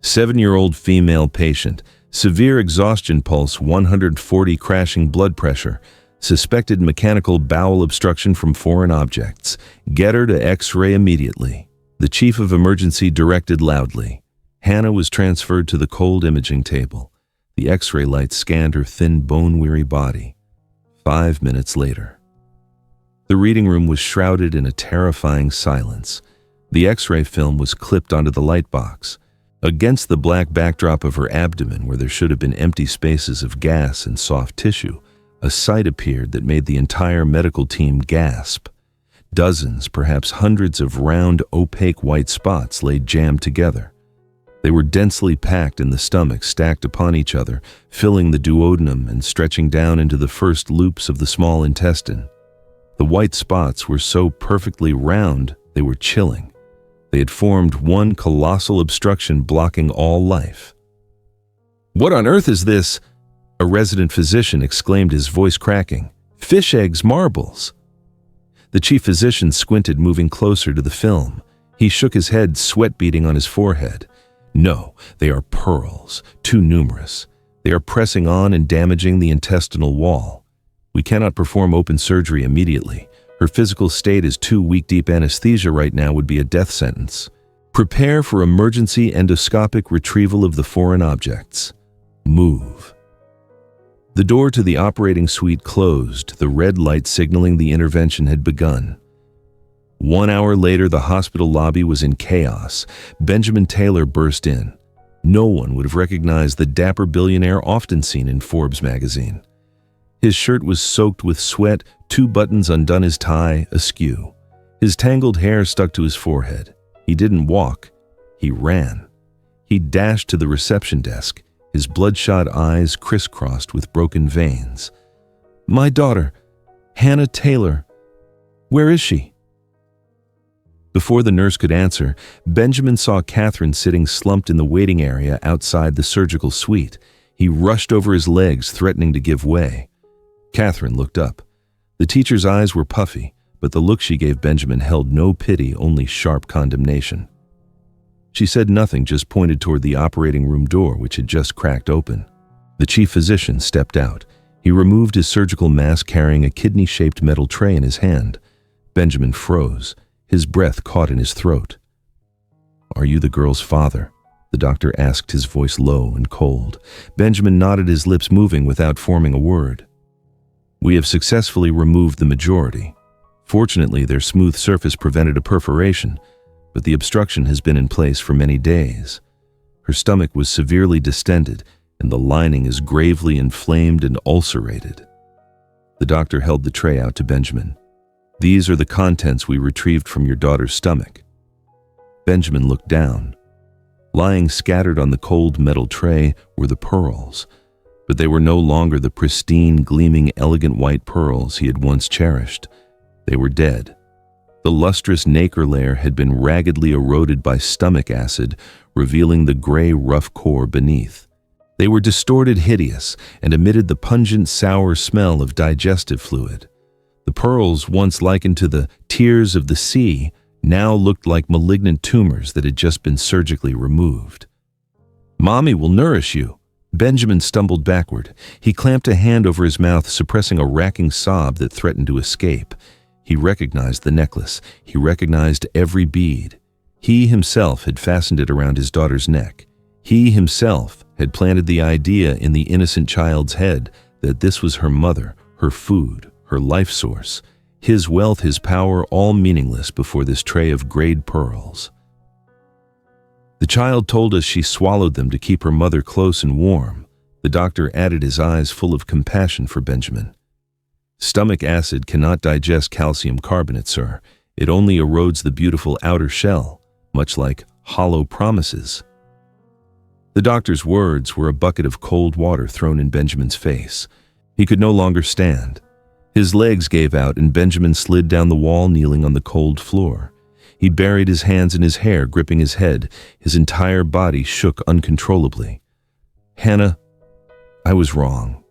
7-year-old female patient, severe exhaustion, pulse 140, crashing blood pressure, suspected mechanical bowel obstruction from foreign objects. Get her to X-ray immediately. The chief of emergency directed loudly. Hannah was transferred to the cold imaging table. The X-ray light scanned her thin, bone-weary body. 5 minutes later. The reading room was shrouded in a terrifying silence. The X-ray film was clipped onto the light box. Against the black backdrop of her abdomen, where there should have been empty spaces of gas and soft tissue, a sight appeared that made the entire medical team gasp. Dozens, perhaps hundreds of round, opaque white spots lay jammed together. They were densely packed in the stomach, stacked upon each other, filling the duodenum and stretching down into the first loops of the small intestine. The white spots were so perfectly round, they were chilling. They had formed one colossal obstruction blocking all life. "What on earth is this?" a resident physician exclaimed, his voice cracking. "Fish eggs, marbles." The chief physician squinted, moving closer to the film. He shook his head, sweat beading on his forehead. "No, they are pearls, too numerous. They are pressing on and damaging the intestinal wall. We cannot perform open surgery immediately. Her physical state is too weak. Deep anesthesia right now would be a death sentence. Prepare for emergency endoscopic retrieval of the foreign objects. Move." The door to the operating suite closed, the red light signaling the intervention had begun. 1 hour later, the hospital lobby was in chaos. Benjamin Taylor burst in. No one would have recognized the dapper billionaire often seen in Forbes magazine. His shirt was soaked with sweat, 2 buttons undone, his tie askew. His tangled hair stuck to his forehead. He didn't walk, he ran. He dashed to the reception desk, his bloodshot eyes crisscrossed with broken veins. "My daughter, Hannah Taylor. Where is she?" Before the nurse could answer, Benjamin saw Catherine sitting slumped in the waiting area outside the surgical suite. He rushed over his legs, threatening to give way. Catherine looked up. The teacher's eyes were puffy, but the look she gave Benjamin held no pity, only sharp condemnation. She said nothing, just pointed toward the operating room door, which had just cracked open. The chief physician stepped out. He removed his surgical mask, carrying a kidney-shaped metal tray in his hand. Benjamin froze. His breath caught in his throat. "Are you the girl's father?" the doctor asked, his voice low and cold. Benjamin nodded, his lips moving without forming a word. "We have successfully removed the majority. Fortunately, their smooth surface prevented a perforation, but the obstruction has been in place for many days. Her stomach was severely distended, and the lining is gravely inflamed and ulcerated." The doctor held the tray out to Benjamin. "These are the contents we retrieved from your daughter's stomach." Benjamin looked down. Lying scattered on the cold metal tray were the pearls, but they were no longer the pristine, gleaming, elegant white pearls he had once cherished. They were dead. The lustrous nacre layer had been raggedly eroded by stomach acid, revealing the gray, rough core beneath. They were distorted, hideous, and emitted the pungent, sour smell of digestive fluid. The pearls, once likened to the tears of the sea, now looked like malignant tumors that had just been surgically removed. "Mommy will nourish you." Benjamin stumbled backward. He clamped a hand over his mouth, suppressing a racking sob that threatened to escape. He recognized the necklace. He recognized every bead. He himself had fastened it around his daughter's neck. He himself had planted the idea in the innocent child's head that this was her mother, her food, her life source. His wealth, his power, all meaningless before this tray of grayed pearls. "The child told us she swallowed them to keep her mother close and warm," the doctor added, his eyes full of compassion for Benjamin. "Stomach acid cannot digest calcium carbonate, sir. It only erodes the beautiful outer shell, much like hollow promises." The doctor's words were a bucket of cold water thrown in Benjamin's face. He could no longer stand. His legs gave out, and Benjamin slid down the wall, kneeling on the cold floor. He buried his hands in his hair, gripping his head. His entire body shook uncontrollably. "Hannah, I was wrong.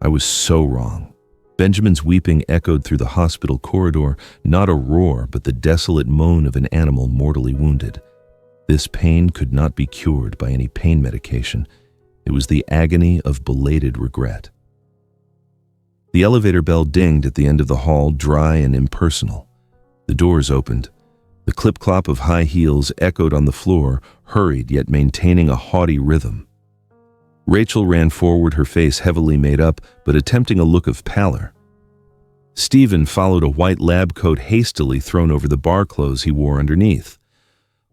I was so wrong." Benjamin's weeping echoed through the hospital corridor, not a roar, but the desolate moan of an animal mortally wounded. This pain could not be cured by any pain medication. It was the agony of belated regret. The elevator bell dinged at the end of the hall, dry and impersonal. The doors opened. The clip-clop of high heels echoed on the floor, hurried yet maintaining a haughty rhythm. Rachel ran forward, her face heavily made up, but attempting a look of pallor. Stephen followed, a white lab coat hastily thrown over the bar clothes he wore underneath.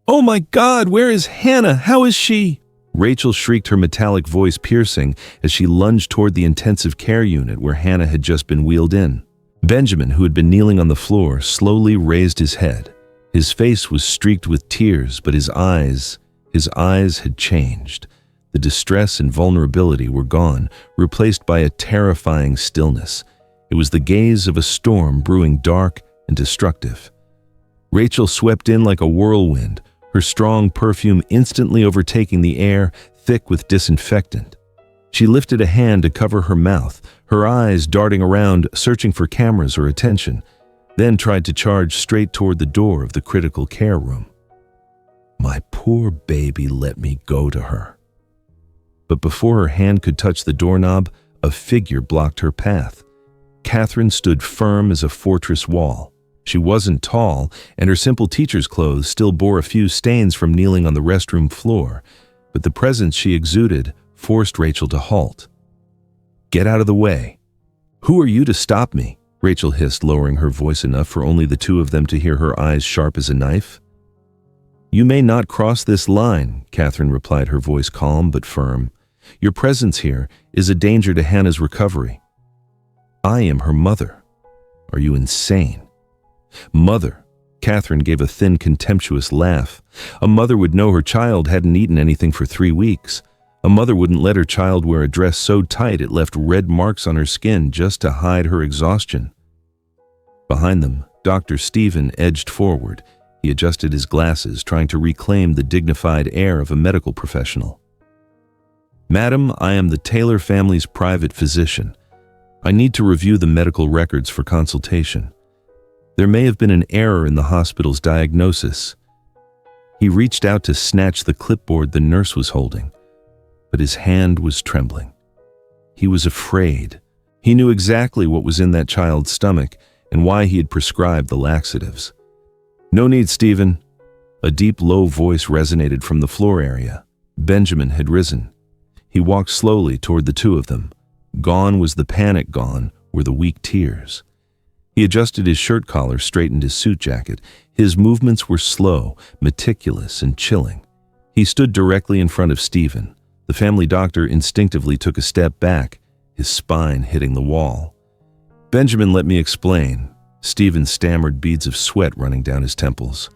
"Oh my God, where is Hannah? How is she?" Rachel shrieked, her metallic voice piercing as she lunged toward the intensive care unit where Hannah had just been wheeled in. Benjamin, who had been kneeling on the floor, slowly raised his head. His face was streaked with tears, but his eyes had changed. The distress and vulnerability were gone, replaced by a terrifying stillness. It was the gaze of a storm brewing, dark and destructive. Rachel swept in like a whirlwind, her strong perfume instantly overtaking the air, thick with disinfectant. She lifted a hand to cover her mouth, her eyes darting around, searching for cameras or attention, then tried to charge straight toward the door of the critical care room. "My poor baby, let me go to her." But before her hand could touch the doorknob, a figure blocked her path. Catherine stood firm as a fortress wall. She wasn't tall, and her simple teacher's clothes still bore a few stains from kneeling on the restroom floor, but the presence she exuded forced Rachel to halt. "Get out of the way." "Who are you to stop me?" Rachel hissed, lowering her voice enough for only the two of them to hear, her eyes sharp as a knife. "You may not cross this line," Catherine replied, her voice calm but firm. "Your presence here is a danger to Hannah's recovery. I am her mother. Are you insane?" "Mother," Catherine gave a thin, contemptuous laugh. "A mother would know her child hadn't eaten anything for 3 weeks. A mother wouldn't let her child wear a dress so tight it left red marks on her skin just to hide her exhaustion." Behind them, Dr. Stephen edged forward. He adjusted his glasses, trying to reclaim the dignified air of a medical professional. "Madam, I am the Taylor family's private physician. I need to review the medical records for consultation. There may have been an error in the hospital's diagnosis." He reached out to snatch the clipboard the nurse was holding, but his hand was trembling. He was afraid. He knew exactly what was in that child's stomach and why he had prescribed the laxatives. "No need, Stephen." A deep, low voice resonated from the floor area. Benjamin had risen. He walked slowly toward the two of them. Gone was the panic, gone were the weak tears. He adjusted his shirt collar, straightened his suit jacket. His movements were slow, meticulous, and chilling. He stood directly in front of Stephen. The family doctor instinctively took a step back, his spine hitting the wall. "Benjamin, let me explain." Stephen stammered, beads of sweat running down his temples.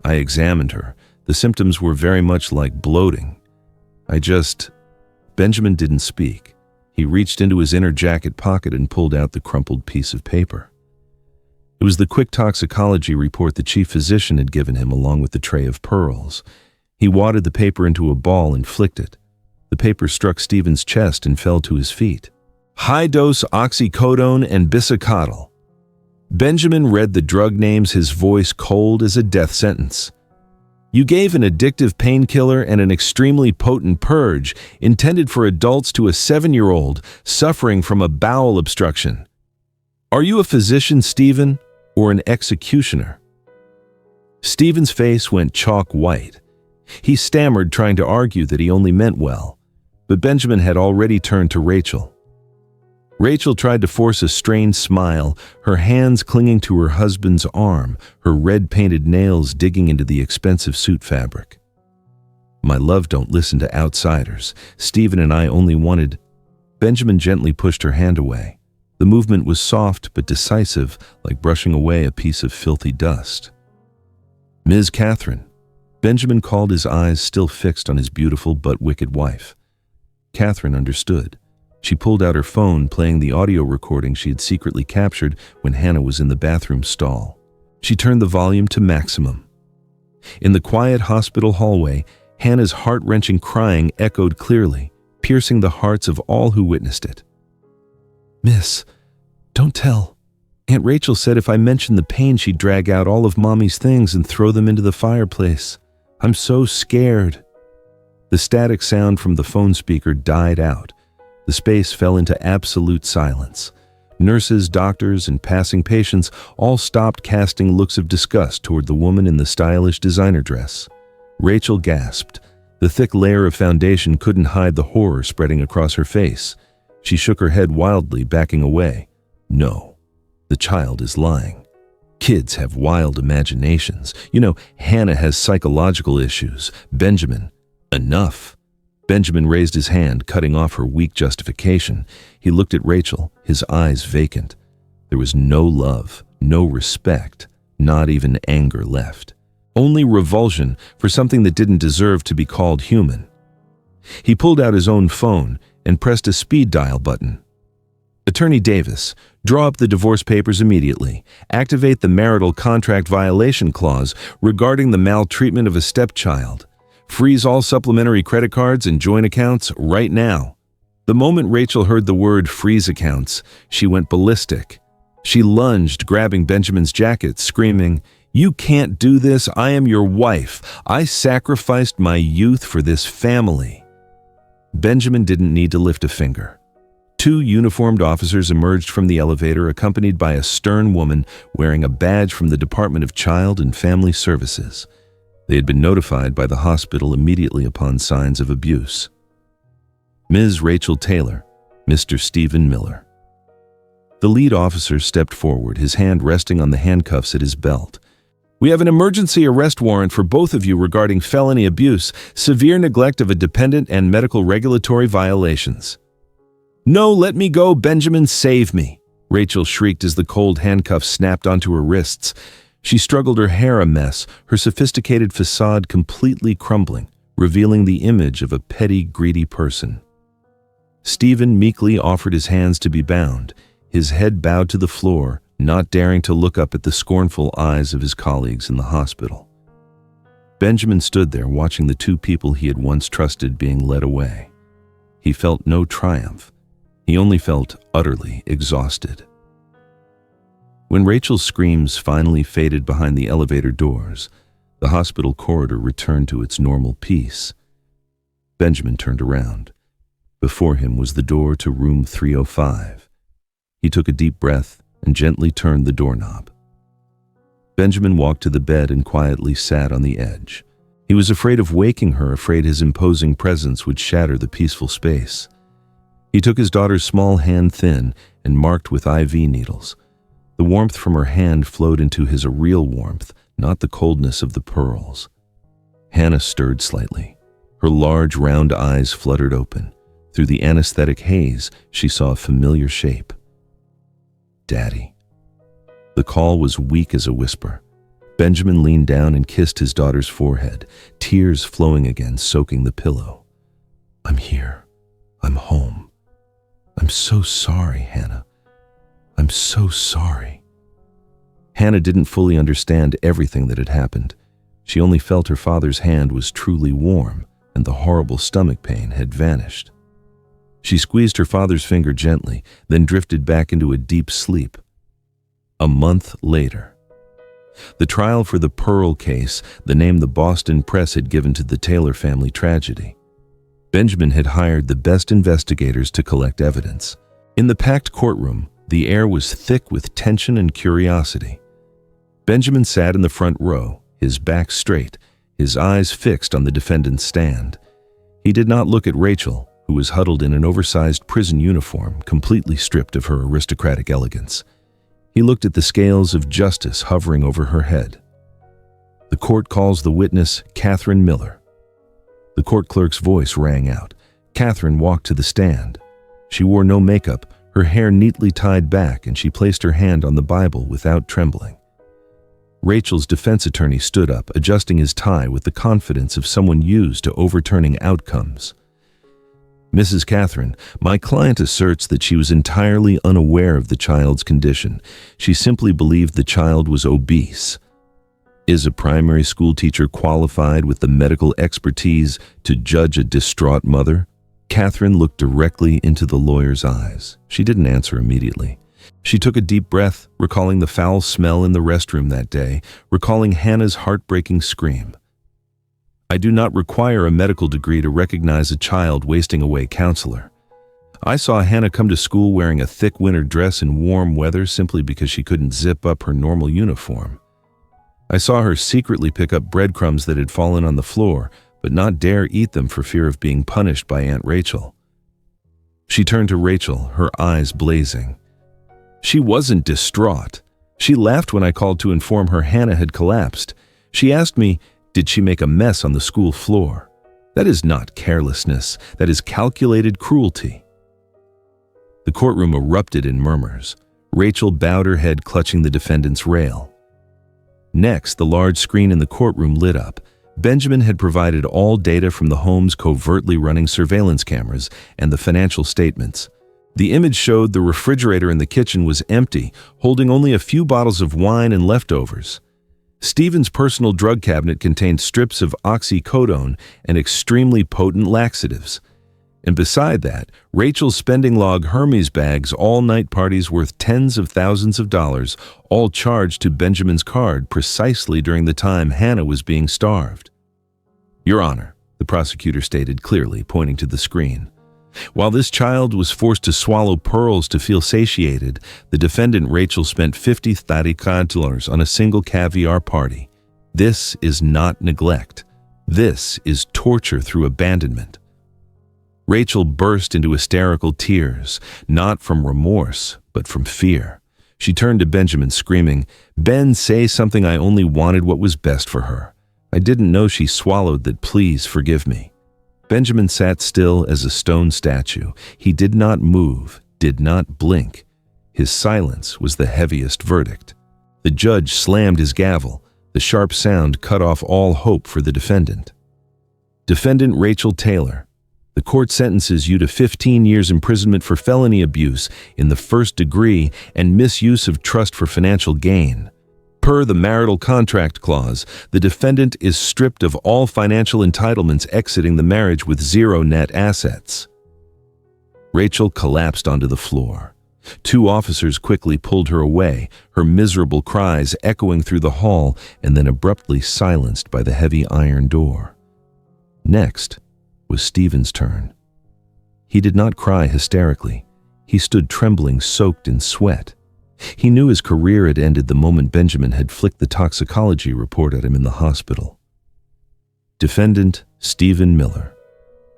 "I examined her. The symptoms were very much like bloating. Benjamin didn't speak. He reached into his inner jacket pocket and pulled out the crumpled piece of paper. It was the quick toxicology report the chief physician had given him, along with the tray of pearls. He wadded the paper into a ball and flicked it. The paper struck Stephen's chest and fell to his feet. "High-dose oxycodone and bisocodyl." Benjamin read the drug names, his voice cold as a death sentence. "You gave an addictive painkiller and an extremely potent purge intended for adults to a 7-year-old suffering from a bowel obstruction. Are you a physician, Stephen, or an executioner?" Stephen's face went chalk white. He stammered, trying to argue that he only meant well, but Benjamin had already turned to Rachel. Rachel tried to force a strained smile, her hands clinging to her husband's arm, her red-painted nails digging into the expensive suit fabric. "My love, don't listen to outsiders. Stephen and I only wanted—" Benjamin gently pushed her hand away. The movement was soft but decisive, like brushing away a piece of filthy dust. "Ms. Catherine." Benjamin called, his eyes still fixed on his beautiful but wicked wife. Catherine understood. She pulled out her phone, playing the audio recording she had secretly captured when Hannah was in the bathroom stall. She turned the volume to maximum. In the quiet hospital hallway, Hannah's heart-wrenching crying echoed clearly, piercing the hearts of all who witnessed it. "Miss, don't tell. Aunt Rachel said if I mentioned the pain, she'd drag out all of Mommy's things and throw them into the fireplace. I'm so scared." The static sound from the phone speaker died out. The space fell into absolute silence. Nurses, doctors, and passing patients all stopped, casting looks of disgust toward the woman in the stylish designer dress. Rachel gasped. The thick layer of foundation couldn't hide the horror spreading across her face. She shook her head wildly, backing away. "No, the child is lying. Kids have wild imaginations. Hannah has psychological issues. Benjamin, enough." Benjamin raised his hand, cutting off her weak justification. He looked at Rachel, his eyes vacant. There was no love, no respect, not even anger left. Only revulsion for something that didn't deserve to be called human. He pulled out his own phone and pressed a speed dial button. "Attorney Davis, draw up the divorce papers immediately. Activate the marital contract violation clause regarding the maltreatment of a stepchild. Freeze all supplementary credit cards and joint accounts right now." The moment Rachel heard the word freeze accounts, she went ballistic. She lunged, grabbing Benjamin's jacket, screaming, "You can't do this. I am your wife. I sacrificed my youth for this family." Benjamin didn't need to lift a finger. 2 uniformed officers emerged from the elevator, accompanied by a stern woman wearing a badge from the Department of Child and Family Services. They had been notified by the hospital immediately upon signs of abuse. "Ms. Rachel Taylor, Mr. Stephen Miller." The lead officer stepped forward, his hand resting on the handcuffs at his belt. "We have an emergency arrest warrant for both of you regarding felony abuse, severe neglect of a dependent, and medical regulatory violations." "No, let me go, Benjamin, save me!" Rachel shrieked as the cold handcuffs snapped onto her wrists. She struggled, her hair a mess, her sophisticated facade completely crumbling, revealing the image of a petty, greedy person. Stephen meekly offered his hands to be bound, his head bowed to the floor, not daring to look up at the scornful eyes of his colleagues in the hospital. Benjamin stood there watching the 2 people he had once trusted being led away. He felt no triumph. He only felt utterly exhausted. When Rachel's screams finally faded behind the elevator doors, The hospital corridor returned to its normal peace. Benjamin turned around. Before him was the door to room 305. He took a deep breath and gently turned the doorknob. Benjamin walked to the bed and quietly sat on the edge. He was afraid of waking her, afraid his imposing presence would shatter the peaceful space. He took his daughter's small hand thin and marked with IV needles. The warmth from her hand flowed into his, a real warmth, not the coldness of the pearls. Hannah stirred slightly. Her large, round eyes fluttered open. Through the anesthetic haze, she saw a familiar shape. Daddy. The call was weak as a whisper. Benjamin leaned down and kissed his daughter's forehead, tears flowing again, soaking the pillow. I'm here. I'm home. I'm so sorry, Hannah. I'm so sorry. Hannah didn't fully understand everything that had happened. She only felt her father's hand was truly warm, and the horrible stomach pain had vanished. She squeezed her father's finger gently, then drifted back into a deep sleep. A month later. The trial for the Pearl case, the name the Boston press had given to the Taylor family tragedy. Benjamin had hired the best investigators to collect evidence. In the packed courtroom, the air was thick with tension and curiosity. Benjamin sat in the front row, his back straight, his eyes fixed on the defendant's stand. He did not look at Rachel, who was huddled in an oversized prison uniform, completely stripped of her aristocratic elegance. He looked at the scales of justice hovering over her head. The court calls the witness Catherine Miller. The court clerk's voice rang out. Catherine walked to the stand. She wore no makeup, her hair neatly tied back, and she placed her hand on the Bible without trembling. Rachel's defense attorney stood up, adjusting his tie with the confidence of someone used to overturning outcomes. Mrs. Catherine, my client asserts that she was entirely unaware of the child's condition. She simply believed the child was obese. Is a primary school teacher qualified with the medical expertise to judge a distraught mother? Catherine looked directly into the lawyer's eyes. She didn't answer immediately. She took a deep breath, recalling the foul smell in the restroom that day, recalling Hannah's heartbreaking scream. I do not require a medical degree to recognize a child wasting away, counselor. I saw Hannah come to school wearing a thick winter dress in warm weather simply because she couldn't zip up her normal uniform. I saw her secretly pick up breadcrumbs that had fallen on the floor, but not dare eat them for fear of being punished by Aunt Rachel. She turned to Rachel, her eyes blazing. She wasn't distraught. She laughed when I called to inform her Hannah had collapsed. She asked me, did she make a mess on the school floor? That is not carelessness. That is calculated cruelty. The courtroom erupted in murmurs. Rachel bowed her head, clutching the defendant's rail. Next, the large screen in the courtroom lit up. Benjamin had provided all data from the home's covertly running surveillance cameras and the financial statements. The image showed the refrigerator in the kitchen was empty, holding only a few bottles of wine and leftovers. Stephen's personal drug cabinet contained strips of oxycodone and extremely potent laxatives. And beside that, Rachel's spending log Hermes bags, all-night parties worth tens of thousands of dollars, all charged to Benjamin's card precisely during the time Hannah was being starved. Your Honor, the prosecutor stated clearly, pointing to the screen. While this child was forced to swallow pearls to feel satiated, the defendant Rachel spent $50,000 on a single caviar party. This is not neglect. This is torture through abandonment. Rachel burst into hysterical tears, not from remorse, but from fear. She turned to Benjamin, screaming, "Ben, say something. I only wanted what was best for her. I didn't know she swallowed that. Please forgive me." Benjamin sat still as a stone statue. He did not move, did not blink. His silence was the heaviest verdict. The judge slammed his gavel. The sharp sound cut off all hope for the defendant. Defendant Rachel Taylor, the court sentences you to 15 years imprisonment for felony abuse in the first degree and misuse of trust for financial gain. Per the marital contract clause, the defendant is stripped of all financial entitlements, exiting the marriage with zero net assets. Rachel collapsed onto the floor. Two officers quickly pulled her away, her miserable cries echoing through the hall and then abruptly silenced by the heavy iron door. Next was Stephen's turn. He did not cry hysterically. He stood trembling, soaked in sweat. He knew his career had ended the moment Benjamin had flicked the toxicology report at him in the hospital. Defendant Stephen Miller.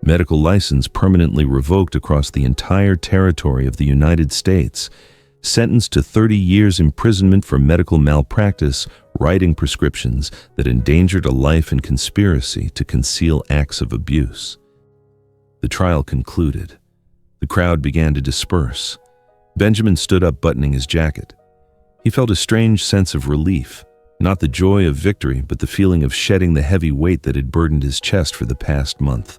Medical license permanently revoked across the entire territory of the United States. Sentenced to 30 years imprisonment for medical malpractice, writing prescriptions that endangered a life and conspiracy to conceal acts of abuse. The trial concluded. The crowd began to disperse. Benjamin stood up, buttoning his jacket. He felt a strange sense of relief, not the joy of victory, but the feeling of shedding the heavy weight that had burdened his chest for the past month.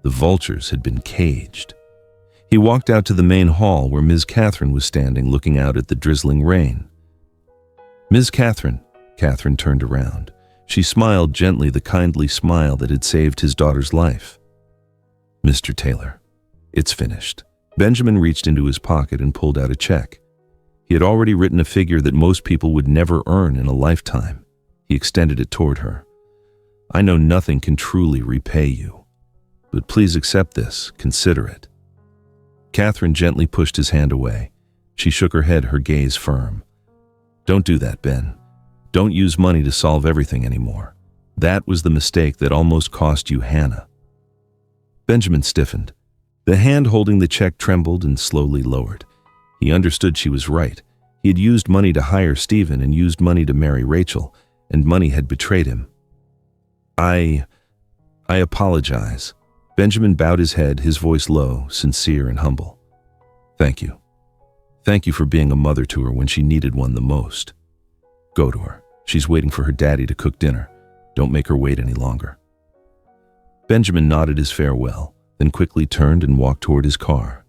The vultures had been caged. He walked out to the main hall where Ms. Catherine was standing, looking out at the drizzling rain. "Ms. Catherine," Catherine turned around. She smiled gently, the kindly smile that had saved his daughter's life. "Mr. Taylor, it's finished." Benjamin reached into his pocket and pulled out a check. He had already written a figure that most people would never earn in a lifetime. He extended it toward her. "I know nothing can truly repay you, but please accept this, consider it." Catherine gently pushed his hand away. She shook her head, her gaze firm. "Don't do that, Ben. Don't use money to solve everything anymore. That was the mistake that almost cost you Hannah." Benjamin stiffened. The hand holding the check trembled and slowly lowered. He understood she was right. He had used money to hire Stephen and used money to marry Rachel, and money had betrayed him. I apologize." Benjamin bowed his head, his voice low, sincere and humble. "Thank you. Thank you for being a mother to her when she needed one the most. Go to her. She's waiting for her daddy to cook dinner. Don't make her wait any longer." Benjamin nodded his farewell, then quickly turned and walked toward his car.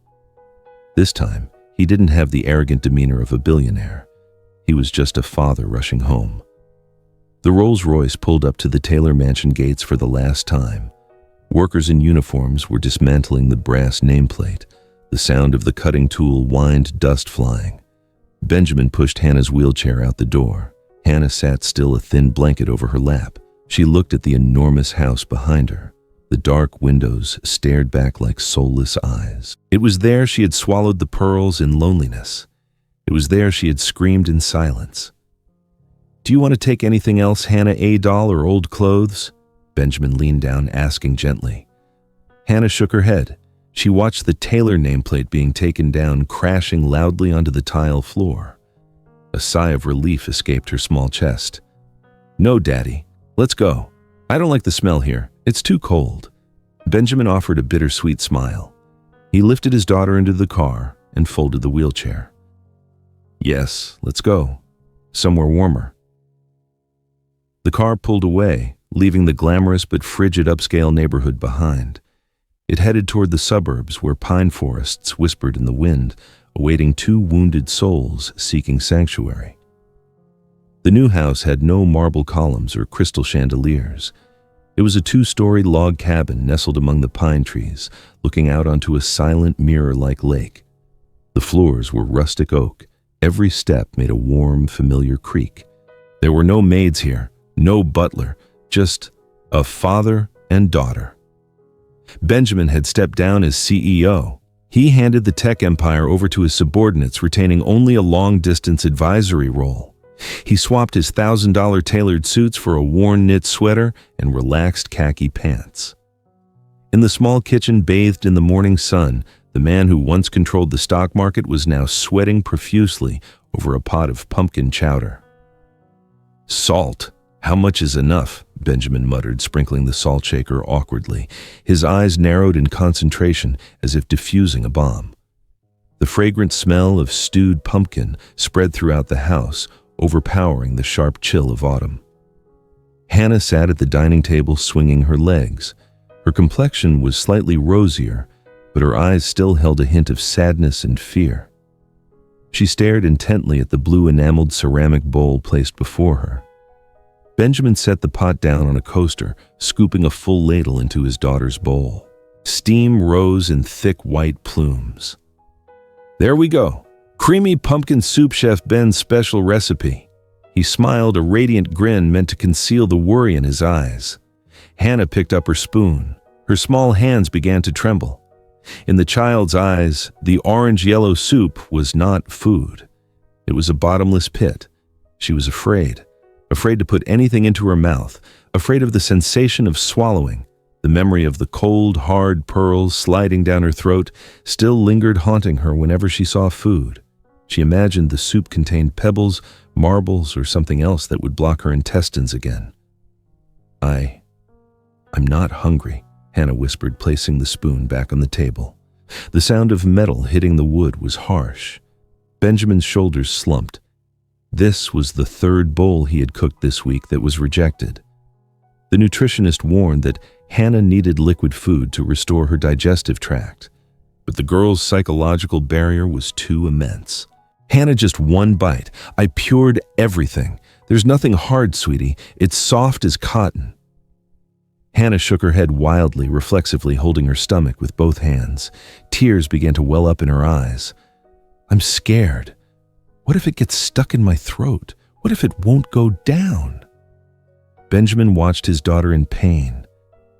This time, he didn't have the arrogant demeanor of a billionaire. He was just a father rushing home. The Rolls-Royce pulled up to the Taylor mansion gates for the last time. Workers in uniforms were dismantling the brass nameplate. The sound of the cutting tool whined, dust flying. Benjamin pushed Hannah's wheelchair out the door. Hannah sat still, a thin blanket over her lap. She looked at the enormous house behind her. The dark windows stared back like soulless eyes. It was there she had swallowed the pearls in loneliness. It was there she had screamed in silence. "Do you want to take anything else, Hannah, a doll or old clothes?" Benjamin leaned down, asking gently. Hannah shook her head. She watched the Taylor nameplate being taken down, crashing loudly onto the tile floor. A sigh of relief escaped her small chest. "No, Daddy. Let's go. I don't like the smell here. It's too cold." Benjamin offered a bittersweet smile. He lifted his daughter into the car and folded the wheelchair. "Yes, let's go. Somewhere warmer." The car pulled away, leaving the glamorous but frigid upscale neighborhood behind. It headed toward the suburbs where pine forests whispered in the wind, awaiting two wounded souls seeking sanctuary. The new house had no marble columns or crystal chandeliers. It was a 2-story log cabin nestled among the pine trees, looking out onto a silent mirror-like lake. The floors were rustic oak. Every step made a warm, familiar creak. There were no maids here, no butler, just a father and daughter. Benjamin had stepped down as CEO. He handed the tech empire over to his subordinates, retaining only a long-distance advisory role. He swapped his $1,000 tailored suits for a worn knit sweater and relaxed khaki pants. In the small kitchen bathed in the morning sun, the man who once controlled the stock market was now sweating profusely over a pot of pumpkin chowder. "Salt. How much is enough?" Benjamin muttered, sprinkling the salt shaker awkwardly. His eyes narrowed in concentration as if diffusing a bomb. The fragrant smell of stewed pumpkin spread throughout the house, overpowering the sharp chill of autumn. Hannah sat at the dining table swinging her legs. Her complexion was slightly rosier, but her eyes still held a hint of sadness and fear. She stared intently at the blue enameled ceramic bowl placed before her. Benjamin set the pot down on a coaster, scooping a full ladle into his daughter's bowl. Steam rose in thick white plumes. "There we go. Creamy pumpkin soup, Chef Ben's special recipe. He smiled, a radiant grin meant to conceal the worry in his eyes. Hannah picked up her spoon. Her small hands began to tremble. In the child's eyes, the orange-yellow soup was not food. It was a bottomless pit. She was afraid to put anything into her mouth, afraid of the sensation of swallowing. The memory of the cold, hard pearls sliding down her throat still lingered, haunting her whenever she saw food. She imagined the soup contained pebbles, marbles, or something else that would block her intestines again. I'm not hungry, Hannah whispered, placing the spoon back on the table. The sound of metal hitting the wood was harsh. Benjamin's shoulders slumped. This was the third bowl he had cooked this week that was rejected. The nutritionist warned that Hannah needed liquid food to restore her digestive tract, but the girl's psychological barrier was too immense. Hannah, just one bite. I pured everything. There's nothing hard, sweetie. It's soft as cotton. Hannah shook her head wildly, reflexively holding her stomach with both hands. Tears began to well up in her eyes. I'm scared. What if it gets stuck in my throat? What if it won't go down? Benjamin watched his daughter in pain.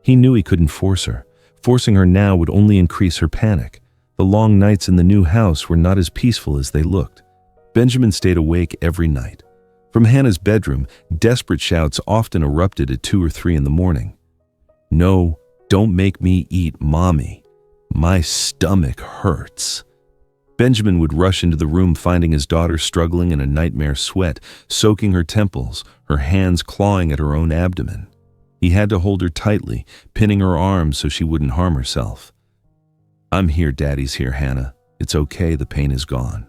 He knew he couldn't force her. Forcing her now would only increase her panic. The long nights in the new house were not as peaceful as they looked. Benjamin stayed awake every night. From Hannah's bedroom, desperate shouts often erupted at 2 or 3 in the morning. No, don't make me eat, Mommy. My stomach hurts. Benjamin would rush into the room, finding his daughter struggling in a nightmare sweat, soaking her temples, her hands clawing at her own abdomen. He had to hold her tightly, pinning her arms so she wouldn't harm herself. I'm here, Daddy's here, Hannah. It's okay, the pain is gone.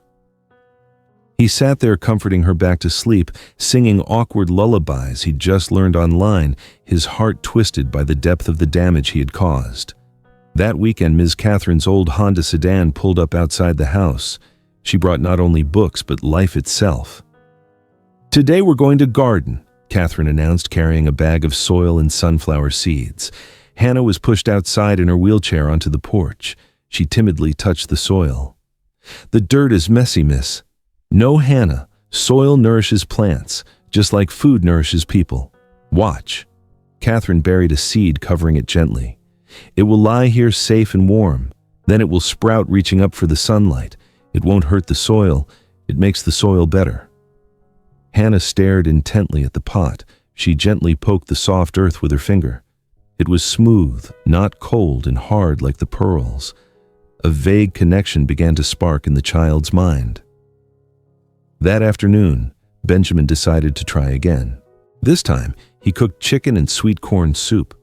He sat there comforting her back to sleep, singing awkward lullabies he'd just learned online, his heart twisted by the depth of the damage he had caused. That weekend, Ms. Catherine's old Honda sedan pulled up outside the house. She brought not only books, but life itself. Today we're going to garden, Catherine announced, carrying a bag of soil and sunflower seeds. Hannah was pushed outside in her wheelchair onto the porch. She timidly touched the soil. The dirt is messy, miss. No, Hannah. Soil nourishes plants, just like food nourishes people. Watch. Catherine buried a seed, covering it gently. It will lie here safe and warm. Then it will sprout, reaching up for the sunlight. It won't hurt the soil. It makes the soil better. Hannah stared intently at the pot. She gently poked the soft earth with her finger. It was smooth, not cold and hard like the pearls. A vague connection began to spark in the child's mind. That afternoon, Benjamin decided to try again. This time, he cooked chicken and sweet corn soup.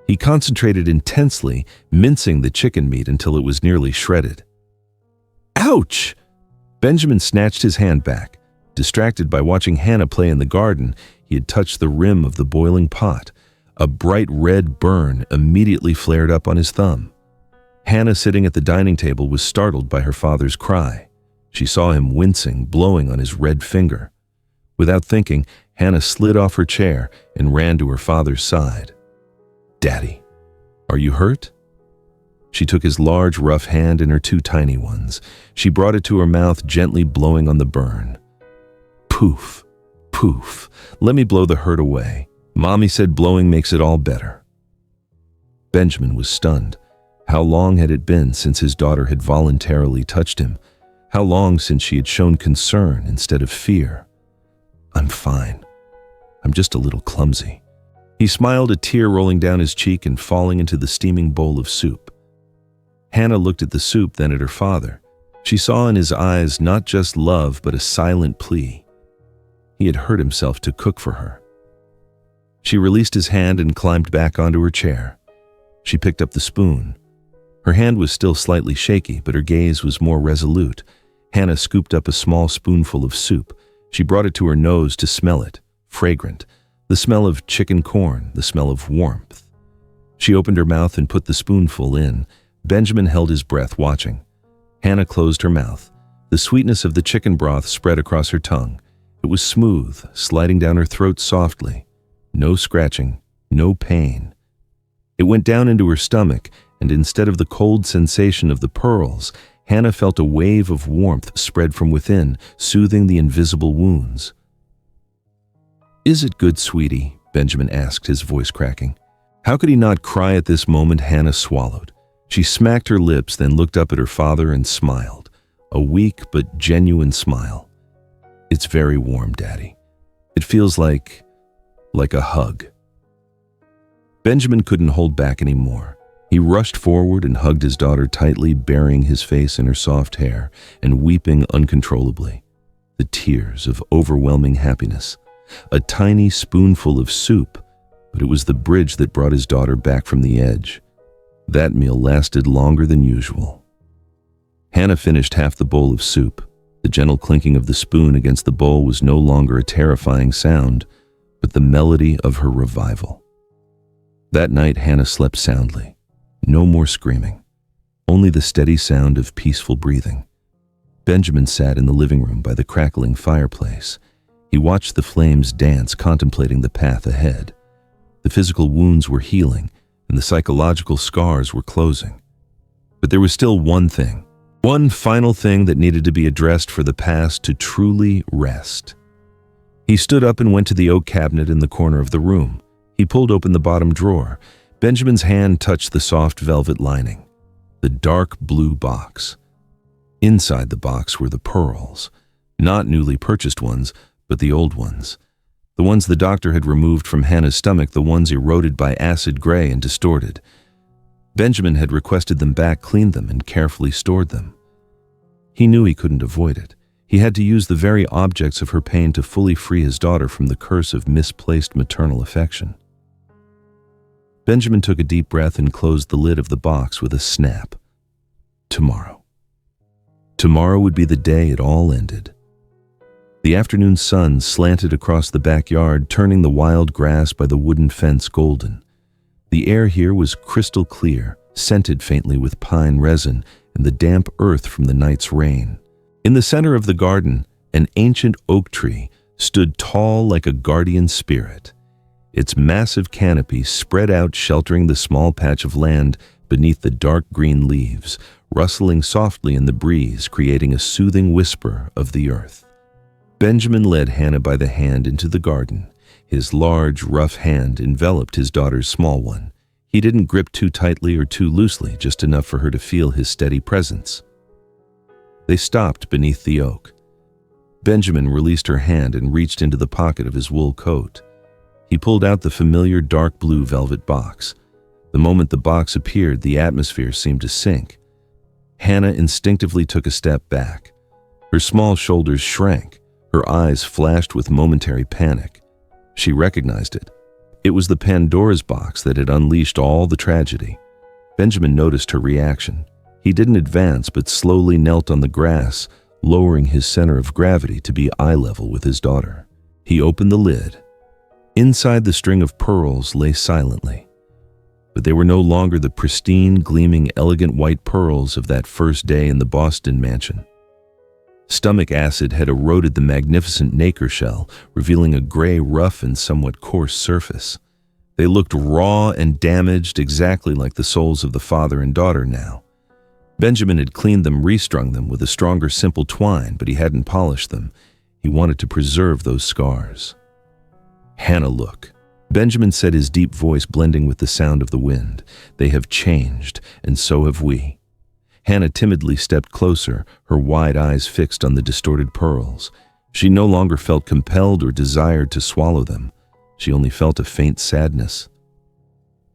He concentrated intensely, mincing the chicken meat until it was nearly shredded. Ouch! Benjamin snatched his hand back. Distracted by watching Hannah play in the garden, he had touched the rim of the boiling pot. A bright red burn immediately flared up on his thumb. Hannah, sitting at the dining table, was startled by her father's cry. She saw him wincing, blowing on his red finger. Without thinking, Hannah slid off her chair and ran to her father's side. Daddy, are you hurt? She took his large, rough hand in her 2 tiny ones. She brought it to her mouth, gently blowing on the burn. Poof, poof. Let me blow the hurt away. Mommy said blowing makes it all better. Benjamin was stunned. How long had it been since his daughter had voluntarily touched him? How long since she had shown concern instead of fear? I'm fine. I'm just a little clumsy. He smiled, a tear rolling down his cheek and falling into the steaming bowl of soup. Hannah looked at the soup, then at her father. She saw in his eyes not just love, but a silent plea. He had hurt himself to cook for her. She released his hand and climbed back onto her chair. She picked up the spoon. Her hand was still slightly shaky, but her gaze was more resolute. Hannah scooped up a small spoonful of soup. She brought it to her nose to smell it, fragrant. The smell of chicken corn, the smell of warmth. She opened her mouth and put the spoonful in. Benjamin held his breath, watching. Hannah closed her mouth. The sweetness of the chicken broth spread across her tongue. It was smooth, sliding down her throat softly. No scratching, no pain. It went down into her stomach, and instead of the cold sensation of the pearls, Hannah felt a wave of warmth spread from within, soothing the invisible wounds. "Is it good, sweetie?" Benjamin asked, his voice cracking. How could he not cry at this moment? Hannah swallowed. She smacked her lips, then looked up at her father and smiled. A weak but genuine smile. "It's very warm, Daddy. It feels like a hug." Benjamin couldn't hold back anymore. He rushed forward and hugged his daughter tightly, burying his face in her soft hair and weeping uncontrollably. The tears of overwhelming happiness. A tiny spoonful of soup, but it was the bridge that brought his daughter back from the edge. That meal lasted longer than usual. Hannah finished half the bowl of soup. The gentle clinking of the spoon against the bowl was no longer a terrifying sound, but the melody of her revival. That night, Hannah slept soundly. No more screaming, only the steady sound of peaceful breathing. Benjamin sat in the living room by the crackling fireplace. He watched the flames dance, contemplating the path ahead. The physical wounds were healing, and the psychological scars were closing. But there was still one final thing that needed to be addressed for the past to truly rest. He stood up and went to the oak cabinet in the corner of the room. He pulled open the bottom drawer. Benjamin's hand touched the soft velvet lining, the dark blue box. Inside the box were the pearls, not newly purchased ones, but the old ones. The ones the doctor had removed from Hannah's stomach, the ones eroded by acid gray and distorted. Benjamin had requested them back, cleaned them, and carefully stored them. He knew he couldn't avoid it. He had to use the very objects of her pain to fully free his daughter from the curse of misplaced maternal affection. Benjamin took a deep breath and closed the lid of the box with a snap. Tomorrow. Tomorrow would be the day it all ended. The afternoon sun slanted across the backyard, turning the wild grass by the wooden fence golden. The air here was crystal clear, scented faintly with pine resin and the damp earth from the night's rain. In the center of the garden, an ancient oak tree stood tall like a guardian spirit. Its massive canopy spread out, sheltering the small patch of land beneath the dark green leaves, rustling softly in the breeze, creating a soothing whisper of the earth. Benjamin led Hannah by the hand into the garden. His large, rough hand enveloped his daughter's small one. He didn't grip too tightly or too loosely, just enough for her to feel his steady presence. They stopped beneath the oak. Benjamin released her hand and reached into the pocket of his wool coat. He pulled out the familiar dark blue velvet box. The moment the box appeared, the atmosphere seemed to sink. Hannah instinctively took a step back. Her small shoulders shrank. Her eyes flashed with momentary panic. She recognized it. It was the Pandora's box that had unleashed all the tragedy. Benjamin noticed her reaction. He didn't advance, but slowly knelt on the grass, lowering his center of gravity to be eye level with his daughter. He opened the lid. Inside, the string of pearls lay silently. But they were no longer the pristine, gleaming, elegant white pearls of that first day in the Boston mansion. Stomach acid had eroded the magnificent nacre shell, revealing a gray, rough, and somewhat coarse surface. They looked raw and damaged, exactly like the souls of the father and daughter now. Benjamin had cleaned them, restrung them with a stronger, simple twine, but he hadn't polished them. He wanted to preserve those scars. "Hannah, look," Benjamin said, his deep voice blending with the sound of the wind. "They have changed, and so have we." Hannah timidly stepped closer, her wide eyes fixed on the distorted pearls. She no longer felt compelled or desired to swallow them. She only felt a faint sadness.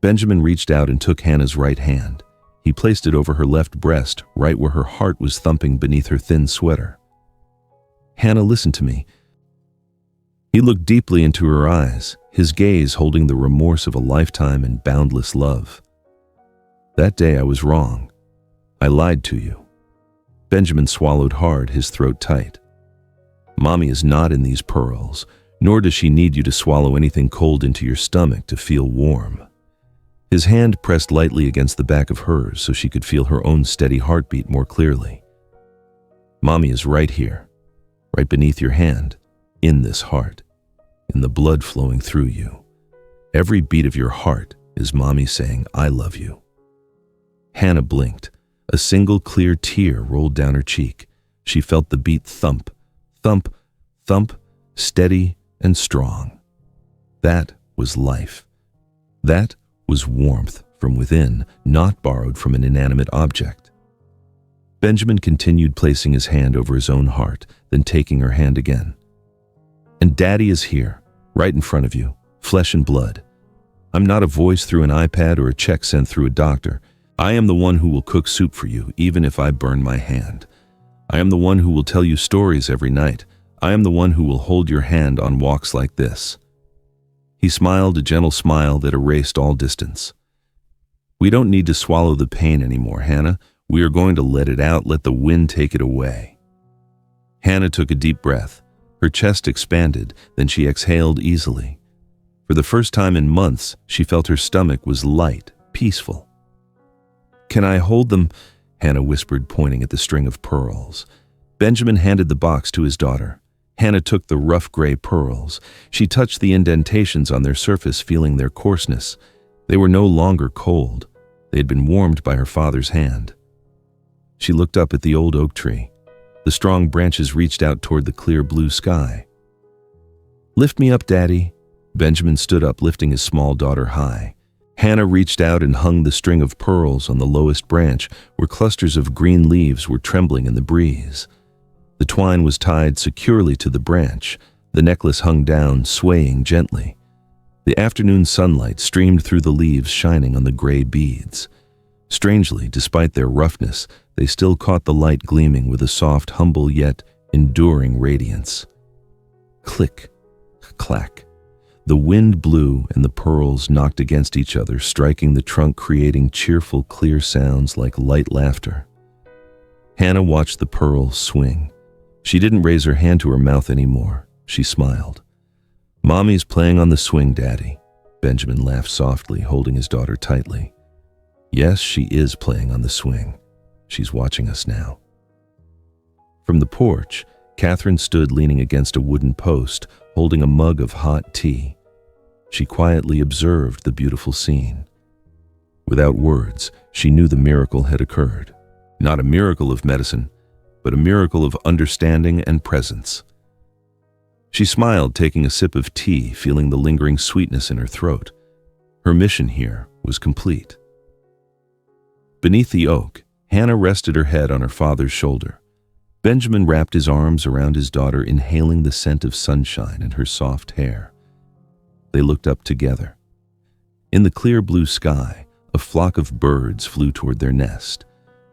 Benjamin reached out and took Hannah's right hand. He placed it over her left breast, right where her heart was thumping beneath her thin sweater. "Hannah, listen to me." He looked deeply into her eyes, his gaze holding the remorse of a lifetime and boundless love. "That day I was wrong. I lied to you." Benjamin swallowed hard, his throat tight. "Mommy is not in these pearls, nor does she need you to swallow anything cold into your stomach to feel warm." His hand pressed lightly against the back of hers so she could feel her own steady heartbeat more clearly. "Mommy is right here, right beneath your hand, in this heart, in the blood flowing through you. Every beat of your heart is Mommy saying, 'I love you.'" Hannah blinked. A single clear tear rolled down her cheek. She felt the beat thump, thump, thump, steady and strong. That was life. That was warmth from within, not borrowed from an inanimate object. Benjamin continued placing his hand over his own heart, then taking her hand again. And Daddy is here, right in front of you, flesh and blood. I'm not a voice through an iPad or a check sent through a doctor. I am the one who will cook soup for you, even if I burn my hand. I am the one who will tell you stories every night. I am the one who will hold your hand on walks like this. He smiled a gentle smile that erased all distance. We don't need to swallow the pain anymore, Hannah. We are going to let it out, let the wind take it away. Hannah took a deep breath. Her chest expanded, then she exhaled easily. For the first time in months, she felt her stomach was light, peaceful. Can I hold them? Hannah whispered, pointing at the string of pearls. Benjamin handed the box to his daughter. Hannah took the rough gray pearls. She touched the indentations on their surface, feeling their coarseness. They were no longer cold. They had been warmed by her father's hand. She looked up at the old oak tree. The strong branches reached out toward the clear blue sky. Lift me up, Daddy. Benjamin stood up, lifting his small daughter high. Hannah reached out and hung the string of pearls on the lowest branch, where clusters of green leaves were trembling in the breeze. The twine was tied securely to the branch. The necklace hung down, swaying gently. The afternoon sunlight streamed through the leaves, shining on the gray beads. Strangely, despite their roughness, they still caught the light gleaming with a soft, humble yet enduring radiance. Click, clack. The wind blew and the pearls knocked against each other, striking the trunk, creating cheerful, clear sounds like light laughter. Hannah watched the pearls swing. She didn't raise her hand to her mouth anymore. She smiled. Mommy's playing on the swing, Daddy. Benjamin laughed softly, holding his daughter tightly. Yes, she is playing on the swing. She's watching us now. From the porch, Catherine stood leaning against a wooden post, holding a mug of hot tea. She quietly observed the beautiful scene. Without words, she knew the miracle had occurred. Not a miracle of medicine, but a miracle of understanding and presence. She smiled, taking a sip of tea, feeling the lingering sweetness in her throat. Her mission here was complete. Beneath the oak, Hannah rested her head on her father's shoulder. Benjamin wrapped his arms around his daughter, inhaling the scent of sunshine and her soft hair. They looked up together. In the clear blue sky, a flock of birds flew toward their nest.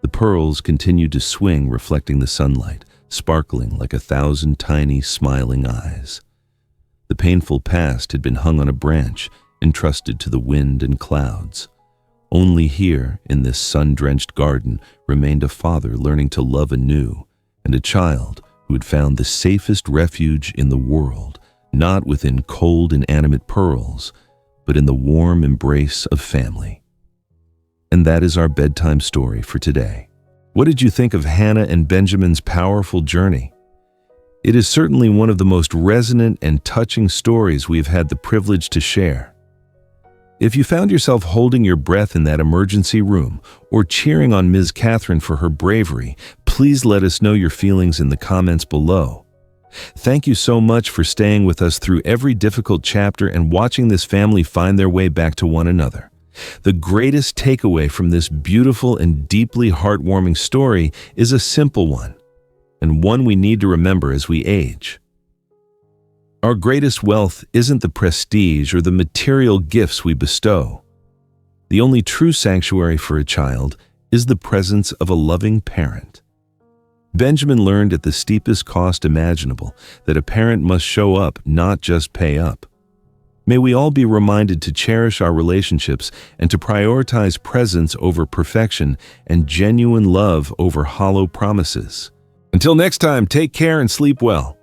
The pearls continued to swing, reflecting the sunlight, sparkling like 1,000 tiny, smiling eyes. The painful past had been hung on a branch, entrusted to the wind and clouds. Only here, in this sun-drenched garden, remained a father learning to love anew, and a child who had found the safest refuge in the world, not within cold, inanimate pearls, but in the warm embrace of family. And that is our bedtime story for today. What did you think of Hannah and Benjamin's powerful journey? It is certainly one of the most resonant and touching stories we have had the privilege to share. If you found yourself holding your breath in that emergency room or cheering on Ms. Catherine for her bravery, please let us know your feelings in the comments below. Thank you so much for staying with us through every difficult chapter and watching this family find their way back to one another. The greatest takeaway from this beautiful and deeply heartwarming story is a simple one, and one we need to remember as we age. Our greatest wealth isn't the prestige or the material gifts we bestow. The only true sanctuary for a child is the presence of a loving parent. Benjamin learned at the steepest cost imaginable that a parent must show up, not just pay up. May we all be reminded to cherish our relationships and to prioritize presence over perfection and genuine love over hollow promises. Until next time, take care and sleep well.